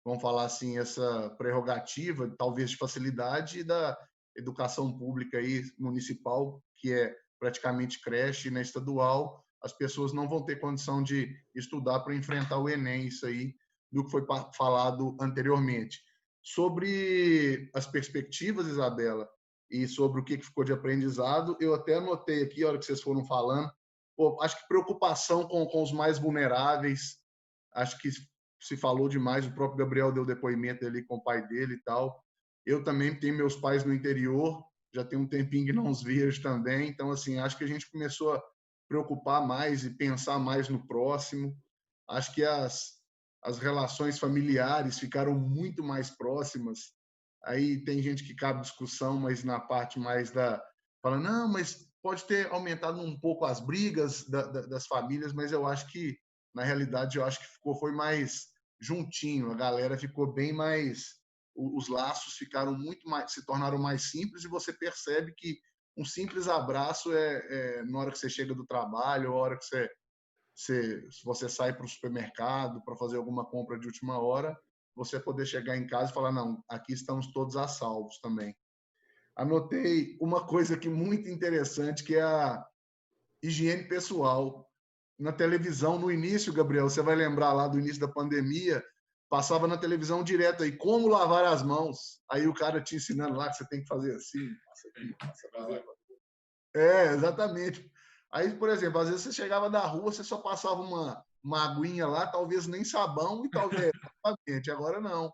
vamos falar assim, essa prerrogativa, talvez de facilidade, da educação pública aí, municipal, que é praticamente creche, na estadual, as pessoas não vão ter condição de estudar para enfrentar o Enem, isso aí, do que foi falado anteriormente. Sobre as perspectivas, Isabela, e sobre o que ficou de aprendizado, eu até anotei aqui, a hora que vocês foram falando, acho que preocupação com os mais vulneráveis, acho que se falou demais, o próprio Gabriel deu depoimento ali com o pai dele e tal. Eu também tenho meus pais no interior, já tem um tempinho que não os vejo também, então, assim, acho que a gente começou a preocupar mais e pensar mais no próximo. Acho que as relações familiares ficaram muito mais próximas. Aí tem gente que cabe discussão, mas na parte mais fala, não, mas pode ter aumentado um pouco as brigas das famílias, mas eu acho que, na realidade, foi mais juntinho, a galera ficou bem mais, os laços ficaram muito mais, se tornaram mais simples, e você percebe que um simples abraço na hora que você chega do trabalho, ou na hora que você sai para o supermercado para fazer alguma compra de última hora, você poder chegar em casa e falar, não, aqui estamos todos a salvos também. Anotei uma coisa aqui muito interessante, que é a higiene pessoal. Na televisão, no início, Gabriel, você vai lembrar lá do início da pandemia, passava na televisão direto aí, como lavar as mãos. Aí o cara te ensinando lá que você tem que fazer assim. Exatamente. Aí, por exemplo, às vezes você chegava da rua, você só passava uma aguinha lá, talvez nem sabão, e talvez agora não.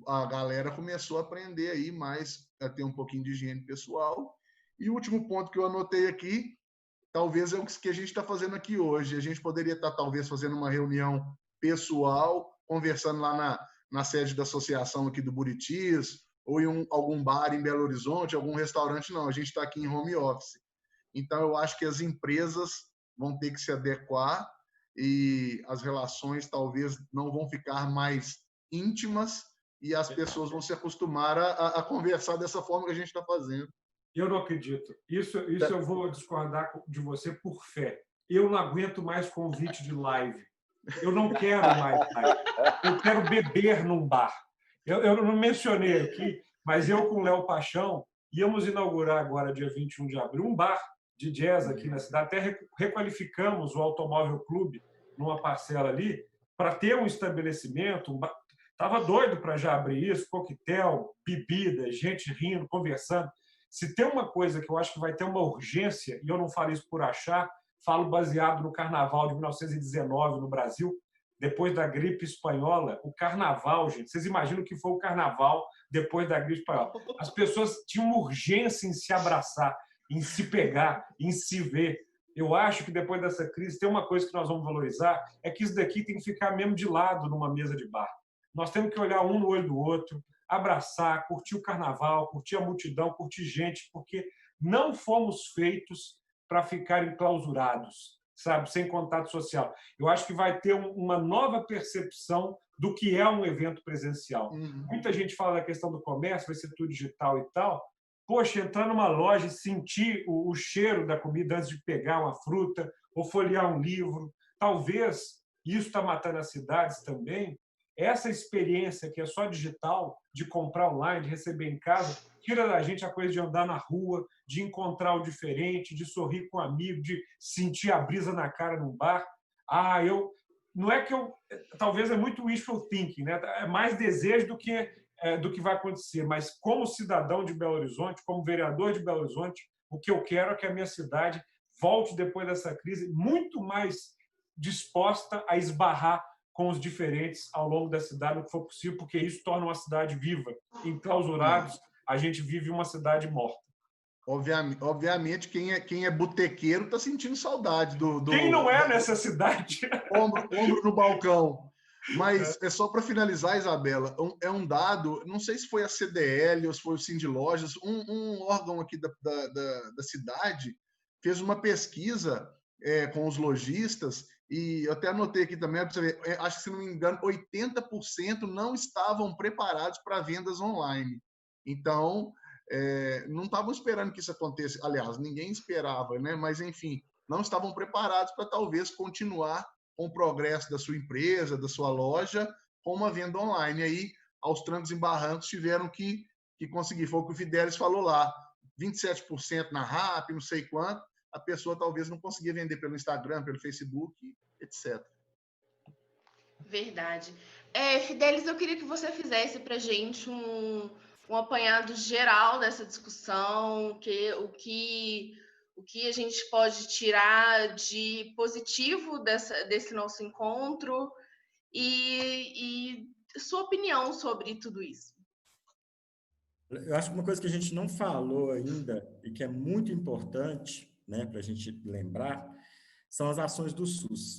A galera começou a aprender aí mais, a ter um pouquinho de higiene pessoal. E o último ponto que eu anotei aqui, talvez é o que a gente está fazendo aqui hoje. A gente poderia estar, talvez, fazendo uma reunião pessoal, conversando lá na sede da associação aqui do Buritis, ou em algum bar em Belo Horizonte, algum restaurante. Não, a gente está aqui em home office. Então, eu acho que as empresas vão ter que se adequar e as relações talvez não vão ficar mais íntimas e as pessoas vão se acostumar a conversar dessa forma que a gente está fazendo. Eu não acredito. Isso eu vou discordar de você por fé. Eu não aguento mais convite de live. Eu não quero mais live. Eu quero beber num bar. Eu não mencionei aqui, mas eu com o Léo Paixão íamos inaugurar agora, dia 21 de abril, um bar de jazz aqui na cidade. Até requalificamos o Automóvel Clube numa parcela ali para ter um estabelecimento. Estava doido para já abrir isso, coquetel, bebida, gente rindo, conversando. Se tem uma coisa que eu acho que vai ter uma urgência, e eu não falo isso por achar, falo baseado no Carnaval de 1919 no Brasil, depois da gripe espanhola, o Carnaval, gente, vocês imaginam o que foi o Carnaval depois da gripe espanhola? As pessoas tinham uma urgência em se abraçar, em se pegar, em se ver. Eu acho que depois dessa crise tem uma coisa que nós vamos valorizar, é que isso daqui tem que ficar mesmo de lado numa mesa de bar. Nós temos que olhar um no olho do outro, abraçar, curtir o carnaval, curtir a multidão, curtir gente, porque não fomos feitos para ficar enclausurados, sabe, sem contato social. Eu acho que vai ter uma nova percepção do que é um evento presencial. Muita gente fala da questão do comércio, vai ser tudo digital e tal. Poxa, entrar numa loja e sentir o cheiro da comida antes de pegar uma fruta ou folhear um livro, talvez isso está matando as cidades também. Essa experiência que é só digital, de comprar online, de receber em casa, tira da gente a coisa de andar na rua, de encontrar o diferente, de sorrir com um amigo, de sentir a brisa na cara num bar. Não é que talvez é muito wishful thinking, né? É mais desejo do que vai acontecer, mas como cidadão de Belo Horizonte, como vereador de Belo Horizonte, o que eu quero é que a minha cidade volte depois dessa crise muito mais disposta a esbarrar com os diferentes ao longo da cidade, no que for possível, porque isso torna uma cidade viva. Enclausurados, a gente vive uma cidade morta. Obviamente, quem é botequeiro está sentindo saudade do... Quem não é nessa cidade? Ombro no balcão. Mas é só para finalizar, Isabela, é um dado, não sei se foi a CDL ou se foi o Cindy Lojas, um órgão aqui da cidade fez uma pesquisa com os lojistas. E eu até anotei aqui também, acho que, se não me engano, 80% não estavam preparados para vendas online. Então, não estavam esperando que isso acontecesse. Aliás, ninguém esperava, né? Mas, enfim, não estavam preparados para talvez continuar com o progresso da sua empresa, da sua loja, com uma venda online. Aí, aos trancos e barrancos, tiveram que conseguir. Foi o que o Fidelis falou lá, 27% na RAP, não sei quanto. A pessoa talvez não conseguia vender pelo Instagram, pelo Facebook, etc. Verdade. Fidelis, eu queria que você fizesse para a gente um apanhado geral dessa discussão, o que a gente pode tirar de positivo desse nosso encontro e sua opinião sobre tudo isso. Eu acho que uma coisa que a gente não falou ainda e que é muito importante, né, para a gente lembrar, são as ações do SUS.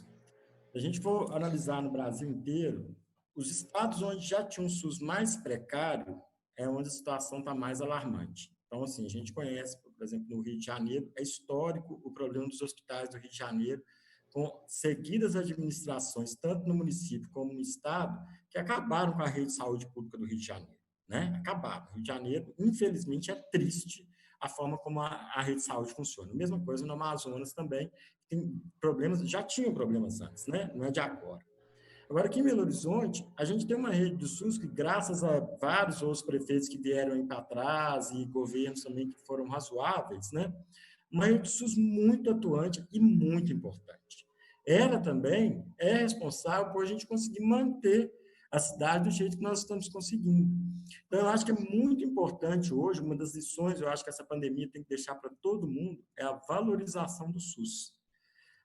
Se a gente for analisar no Brasil inteiro, os estados onde já tinha um SUS mais precário é onde a situação está mais alarmante. Então, assim, a gente conhece, por exemplo, no Rio de Janeiro, é histórico o problema dos hospitais do Rio de Janeiro, com seguidas administrações, tanto no município como no estado, que acabaram com a rede de saúde pública do Rio de Janeiro, né? Acabaram. O Rio de Janeiro, infelizmente, é triste a forma como a rede de saúde funciona. A mesma coisa no Amazonas também, tem problemas, já tinham problemas antes, né? Não é de agora. Agora, aqui em Belo Horizonte, a gente tem uma rede do SUS que, graças a vários outros prefeitos que vieram aí para trás e governos também que foram razoáveis, né? Uma rede do SUS muito atuante e muito importante. Ela também é responsável por a gente conseguir manter a cidade do jeito que nós estamos conseguindo. Então, eu acho que é muito importante hoje, uma das lições, eu acho que essa pandemia tem que deixar para todo mundo, é a valorização do SUS.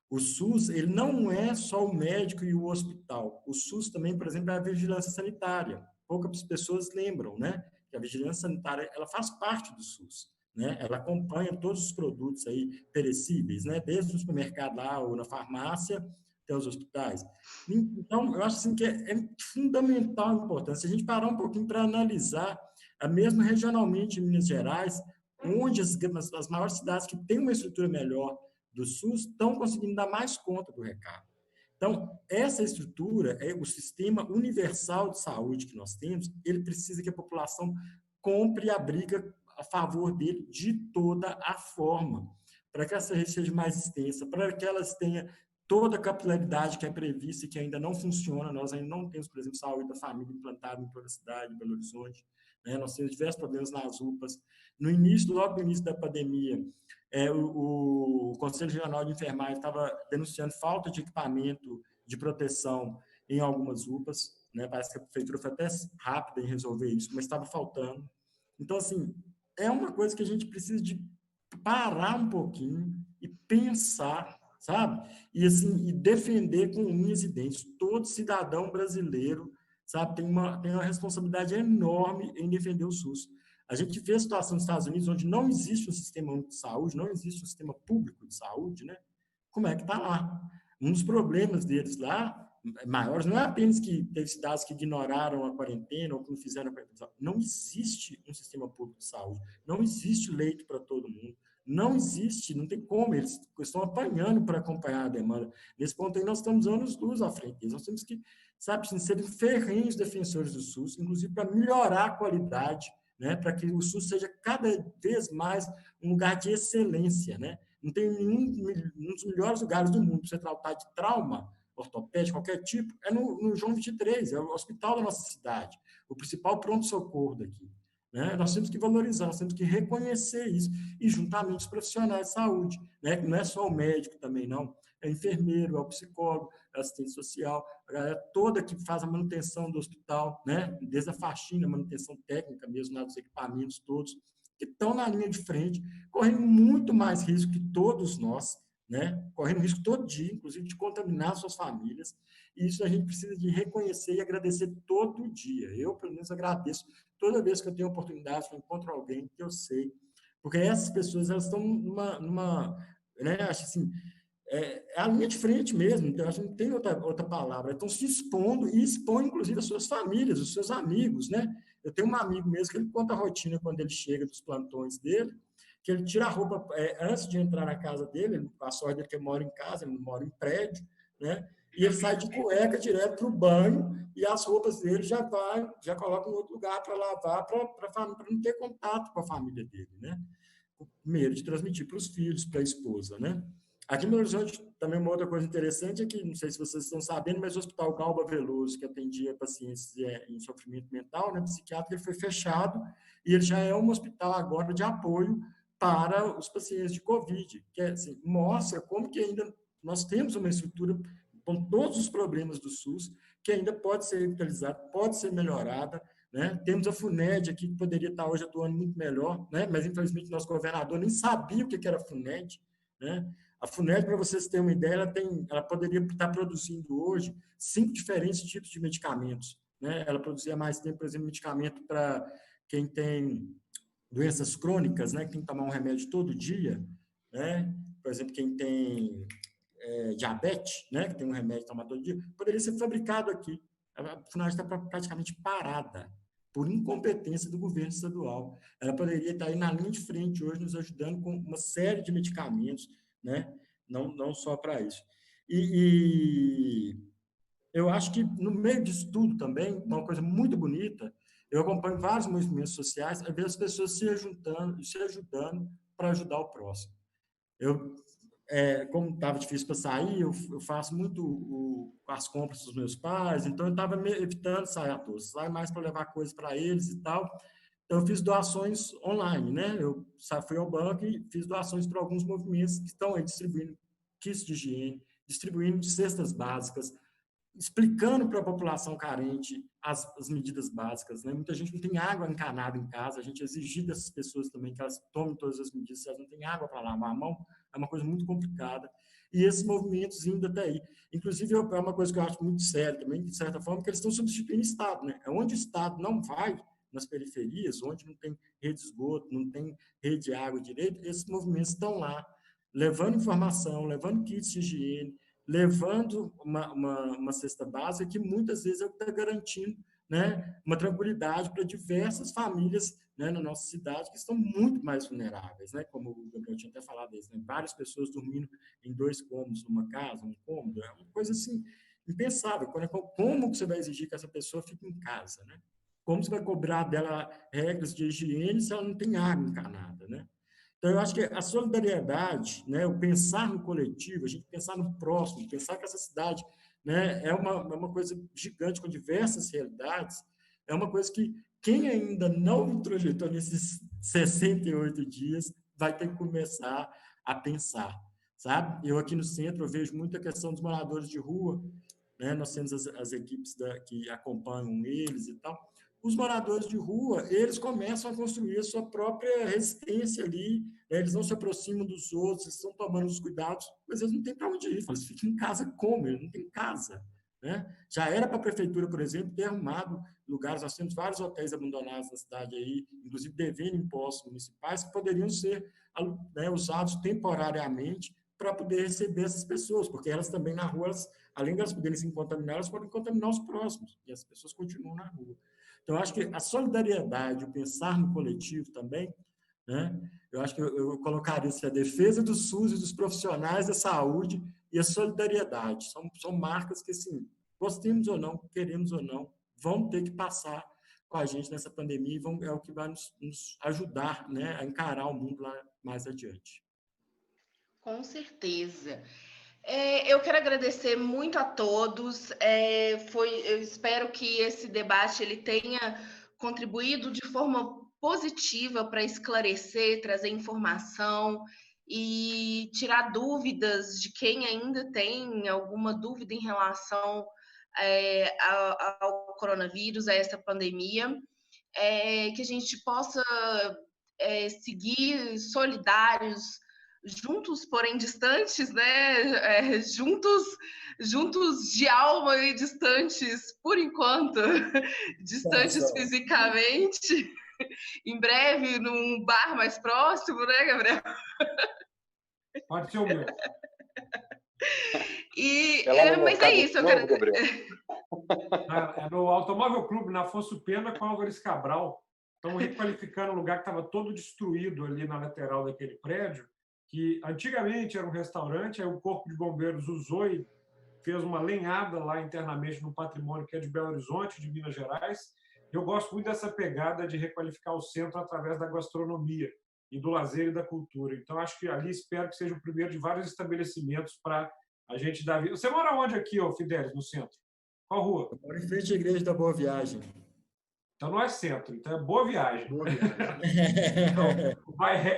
O SUS, ele não é só o médico e o hospital. O SUS também, por exemplo, é a vigilância sanitária. Poucas pessoas lembram, né? Que a vigilância sanitária, ela faz parte do SUS, né? Ela acompanha todos os produtos aí perecíveis, né? Desde o supermercado lá ou na farmácia até os hospitais. Então, eu acho assim que é fundamental a importância. Se a gente parar um pouquinho para analisar, mesmo regionalmente em Minas Gerais, onde as maiores cidades que têm uma estrutura melhor do SUS estão conseguindo dar mais conta do recado. Então, essa estrutura, o sistema universal de saúde que nós temos, ele precisa que a população compre a briga a favor dele de toda a forma, para que essa rede seja mais extensa, para que elas tenham toda a capilaridade que é prevista e que ainda não funciona. Nós ainda não temos, por exemplo, saúde da família implantada em toda a cidade, em Belo Horizonte, né? Nós temos diversos problemas nas UPAs. No início, logo no início da pandemia, o Conselho Regional de Enfermagem estava denunciando falta de equipamento de proteção em algumas UPAs, né? Parece que a prefeitura foi até rápida em resolver isso, mas estava faltando. Então, assim, é uma coisa que a gente precisa de parar um pouquinho e pensar, sabe? E, assim, e defender com unhas e dentes. Todo cidadão brasileiro, sabe, tem uma responsabilidade enorme em defender o SUS. A gente vê a situação nos Estados Unidos, onde não existe um sistema único de saúde, não existe um sistema público de saúde, né? Como é que está lá? Um dos problemas deles lá, maiores, não é apenas que teve cidades que ignoraram a quarentena ou que não fizeram a quarentena. Não existe um sistema público de saúde, não existe leito para todo mundo, não existe, não tem como, eles estão apanhando para acompanhar a demanda. Nesse ponto aí, nós estamos anos-luz à frente deles. Nós temos que, sabe, ser ferrenhos defensores do SUS, inclusive para melhorar a qualidade, né, para que o SUS seja cada vez mais um lugar de excelência, né? Não tem um dos melhores lugares do mundo para você tratar de trauma ortopédico, qualquer tipo, é no João 23, é o hospital da nossa cidade, o principal pronto-socorro daqui, né? Nós temos que valorizar, nós temos que reconhecer isso, e juntamente os profissionais de saúde, né? Não é só o médico também, não, é o enfermeiro, é o psicólogo, é o assistente social, a galera toda que faz a manutenção do hospital, né? Desde a faxina, a manutenção técnica mesmo, né? Dos equipamentos todos, que estão na linha de frente, correndo muito mais risco que todos nós, né? Correndo risco todo dia, inclusive de contaminar suas famílias, e isso a gente precisa de reconhecer e agradecer todo dia. Eu, pelo menos, agradeço toda vez que eu tenho oportunidade, que eu encontro alguém que eu sei, porque essas pessoas, elas estão né? Acho assim, é a linha de frente mesmo, então acho que não tem outra palavra. Estão se expondo e expõem, inclusive, as suas famílias, os seus amigos, né? Eu tenho um amigo mesmo que ele conta a rotina quando ele chega dos plantões dele, que ele tira a roupa antes de entrar na casa dele, a sorte dele que ele mora em casa, ele mora em prédio, né? E ele sai de cueca direto para o banho e as roupas dele já coloca em outro lugar para lavar, para não ter contato com a família dele, né? Com medo de transmitir para os filhos, para a esposa, né? Aqui no Horizonte, também uma outra coisa interessante é que, não sei se vocês estão sabendo, mas o Hospital Galba Veloso, que atendia pacientes em sofrimento mental, né, psiquiátrico, ele foi fechado e ele já é um hospital agora de apoio para os pacientes de Covid, que assim, mostra como que ainda nós temos uma estrutura com todos os problemas do SUS, que ainda pode ser revitalizada, pode ser melhorada, né? Temos a FUNED aqui, que poderia estar hoje atuando muito melhor, né? Mas infelizmente nosso governador nem sabia o que era a FUNED, né? A FUNED, para vocês terem uma ideia, ela poderia estar produzindo hoje 5 diferentes tipos de medicamentos, né? Ela produzia mais tempo, por exemplo, medicamento para quem tem doenças crônicas, né? Que tem que tomar um remédio todo dia, né? Por exemplo, quem tem diabetes, né? Que tem um remédio que toma todo dia, poderia ser fabricado aqui, afinal, está praticamente parada por incompetência do governo estadual. Ela poderia estar aí na linha de frente hoje, nos ajudando com uma série de medicamentos, né? Não só para isso. E eu acho que, no meio disso tudo também, uma coisa muito bonita, eu acompanho vários movimentos sociais, a ver as pessoas se ajudando para ajudar o próximo. Como estava difícil para sair, eu faço muito as compras dos meus pais, então eu estava evitando sair a todos, sair mais para levar coisas para eles e tal. Então, eu fiz doações online, né? Eu fui ao banco e fiz doações para alguns movimentos que estão aí distribuindo kits de higiene, distribuindo cestas básicas, explicando para a população carente as medidas básicas, né? Muita gente não tem água encanada em casa, a gente exigir dessas pessoas também que elas tomem todas as medidas, se elas não têm água para lavar a mão, é uma coisa muito complicada. E esses movimentos indo até aí. Inclusive, é uma coisa que eu acho muito séria também, de certa forma, que eles estão substituindo o Estado, né? É onde o Estado não vai, nas periferias, onde não tem rede de esgoto, não tem rede de água direito, esses movimentos estão lá, levando informação, levando kits de higiene, levando uma cesta básica que muitas vezes é o que está garantindo, né, uma tranquilidade para diversas famílias, né, na nossa cidade que estão muito mais vulneráveis, né, como o Gabriel tinha até falado isso, né, várias pessoas dormindo em 2 cômodos numa casa, um cômodo, é uma coisa assim impensável. Como você vai exigir que essa pessoa fique em casa, né? Como você vai cobrar dela regras de higiene se ela não tem água encanada, né? Então, eu acho que a solidariedade, né, o pensar no coletivo, a gente pensar no próximo, pensar que essa cidade, né, é uma coisa gigante com diversas realidades, é uma coisa que quem ainda não introjetou nesses 68 dias vai ter que começar a pensar, sabe? Eu aqui no centro eu vejo muita questão dos moradores de rua, né, nós temos as equipes que acompanham eles e tal. Os moradores de rua, eles começam a construir a sua própria resistência ali, né? Eles não se aproximam dos outros, eles estão tomando os cuidados, mas eles não têm para onde ir, eles ficam em casa como? Eles não têm casa, né? Já era para a prefeitura, por exemplo, ter arrumado lugares, nós temos vários hotéis abandonados na cidade aí, inclusive devendo impostos municipais, que poderiam ser, né, usados temporariamente para poder receber essas pessoas, porque elas também na rua, além de elas poderem se contaminar, elas podem contaminar os próximos, e as pessoas continuam na rua. Então, eu acho que a solidariedade, o pensar no coletivo também, né? Eu acho que eu colocaria assim, a defesa do SUS e dos profissionais da saúde e a solidariedade. São marcas que, assim, gostemos ou não, queremos ou não, vão ter que passar com a gente nessa pandemia e é o que vai nos ajudar, né, a encarar o mundo lá mais adiante. Com certeza. Eu quero agradecer muito a todos. Eu espero que esse debate ele tenha contribuído de forma positiva para esclarecer, trazer informação e tirar dúvidas de quem ainda tem alguma dúvida em relação ao coronavírus, a essa pandemia. Que a gente possa seguir solidários, juntos, porém distantes, né? Juntos de alma e distantes, por enquanto, distantes fisicamente. Em breve, num bar mais próximo, né, Gabriel? Pode ser o meu. Mas é isso, eu quero... É no Automóvel Clube, na Afonso Pena, com Álvares Cabral. Estamos requalificando um lugar que estava todo destruído ali na lateral daquele prédio, que antigamente era um restaurante, aí o Corpo de Bombeiros usou e fez uma lenhada lá internamente no patrimônio que é de Belo Horizonte, de Minas Gerais. Eu gosto muito dessa pegada de requalificar o centro através da gastronomia e do lazer e da cultura. Então, acho que ali espero que seja o primeiro de vários estabelecimentos para a gente dar vida. Você mora onde aqui, Fidelis, no centro? Qual rua? Eu moro em frente à Igreja da Boa Viagem. Então não é centro, então é Boa Viagem. Boa viagem. Então,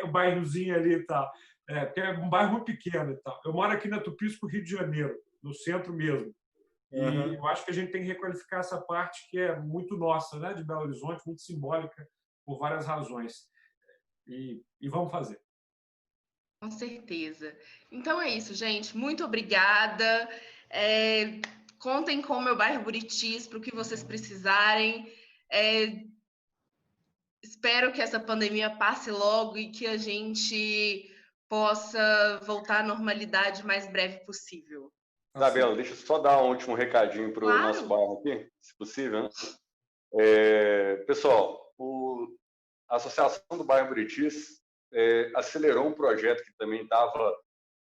o bairrozinho ali e tal. Porque é um bairro muito pequeno e tal. Eu moro aqui na Tupisco, Rio de Janeiro, no centro mesmo. E eu acho que a gente tem que requalificar essa parte que é muito nossa, né, de Belo Horizonte, muito simbólica, por várias razões. E vamos fazer. Com certeza. Então é isso, gente. Muito obrigada. Contem com o meu bairro Buritis para o que vocês precisarem. Espero que essa pandemia passe logo e que a gente possa voltar à normalidade o mais breve possível. Isabela, deixa eu só dar um último recadinho para o nosso bairro aqui, se possível, né? Pessoal, a Associação do Bairro Buritis acelerou um projeto que também estava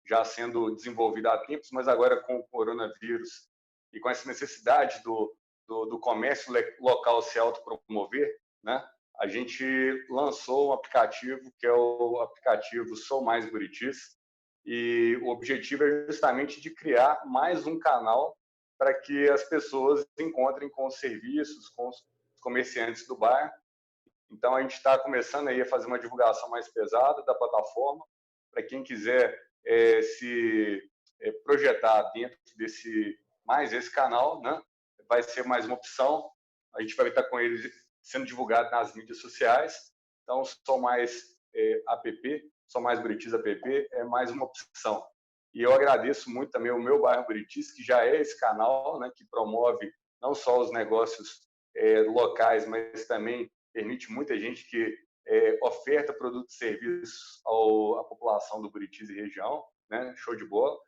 já sendo desenvolvido há tempos, mas agora com o coronavírus e com essa necessidade do comércio local se autopromover, né? A gente lançou um aplicativo que é o aplicativo Sou Mais Buritis, e o objetivo é justamente de criar mais um canal para que as pessoas encontrem com os serviços, com os comerciantes do bairro. Então, a gente está começando aí a fazer uma divulgação mais pesada da plataforma, para quem quiser se projetar dentro esse canal, né? Vai ser mais uma opção. A gente vai estar com ele sendo divulgado nas mídias sociais. Então, Sou Mais Sou Mais Buritis app é mais uma opção. E eu agradeço muito também o meu bairro Buritis, que já é esse canal, né, que promove não só os negócios locais, mas também permite muita gente que oferta produtos e serviços à população do Buritis e região, né? Show de bola.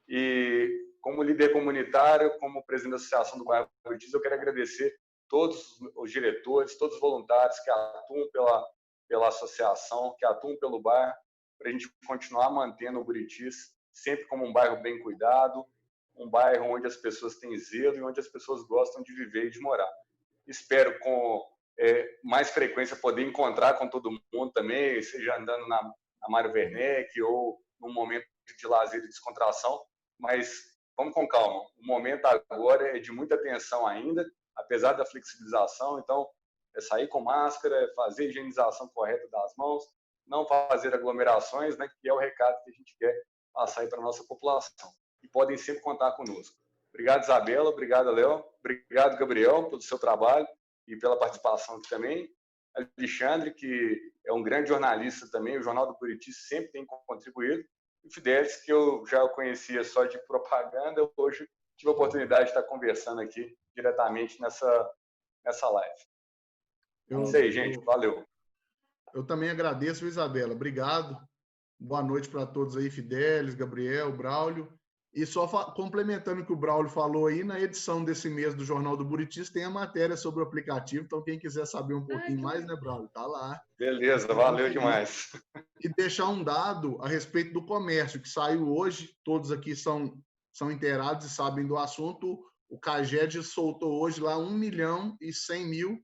E como líder comunitário, como presidente da Associação do Bairro Buritis, eu quero agradecer todos os diretores, todos os voluntários que atuam pela associação, que atuam pelo bairro, para a gente continuar mantendo o Buritis sempre como um bairro bem cuidado, um bairro onde as pessoas têm zelo e onde as pessoas gostam de viver e de morar. Espero com mais frequência poder encontrar com todo mundo também, seja andando na Mário Werneck ou num momento de lazer e descontração, mas vamos com calma. O momento agora é de muita atenção ainda, apesar da flexibilização, então é sair com máscara, fazer a higienização correta das mãos, não fazer aglomerações, né, que é o recado que a gente quer passar aí para a nossa população. E podem sempre contar conosco. Obrigado, Isabela. Obrigado, Léo. Obrigado, Gabriel, pelo seu trabalho e pela participação aqui também. Alexandre, que é um grande jornalista também, o Jornal do Buritis sempre tem contribuído. E o Fidelis, que eu já conhecia só de propaganda, hoje tive a oportunidade de estar conversando aqui diretamente nessa live. É isso aí, gente. Valeu. Eu também agradeço, Isabela. Obrigado. Boa noite para todos aí, Fidelis, Gabriel, Braulio. E só complementando o que o Braulio falou aí, na edição desse mês do Jornal do Buritis tem a matéria sobre o aplicativo, então quem quiser saber um pouquinho mais, né, Braulio? Tá lá. Beleza, valeu demais. E deixar um dado a respeito do comércio, que saiu hoje, todos aqui são inteirados e sabem do assunto. O CAGED soltou hoje lá 1.100.000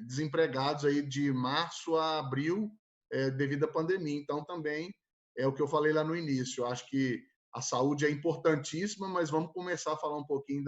desempregados aí de março a abril devido à pandemia. Então, também é o que eu falei lá no início. Eu acho que a saúde é importantíssima, mas vamos começar a falar um pouquinho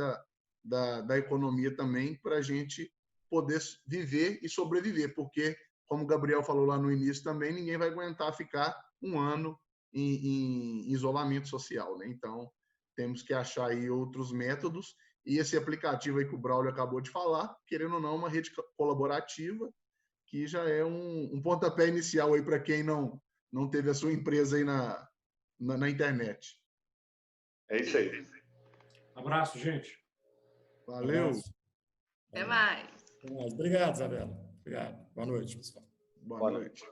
da economia também para a gente poder viver e sobreviver, porque, como o Gabriel falou lá no início também, ninguém vai aguentar ficar um ano em isolamento social, né? Então, temos que achar aí outros métodos, e esse aplicativo aí que o Braulio acabou de falar, querendo ou não, uma rede colaborativa, que já é um pontapé inicial aí para quem não teve a sua empresa aí na internet. É isso aí. Abraço, gente. Valeu. Até mais. Obrigado, Isabela. Obrigado. Boa noite, pessoal. Boa noite.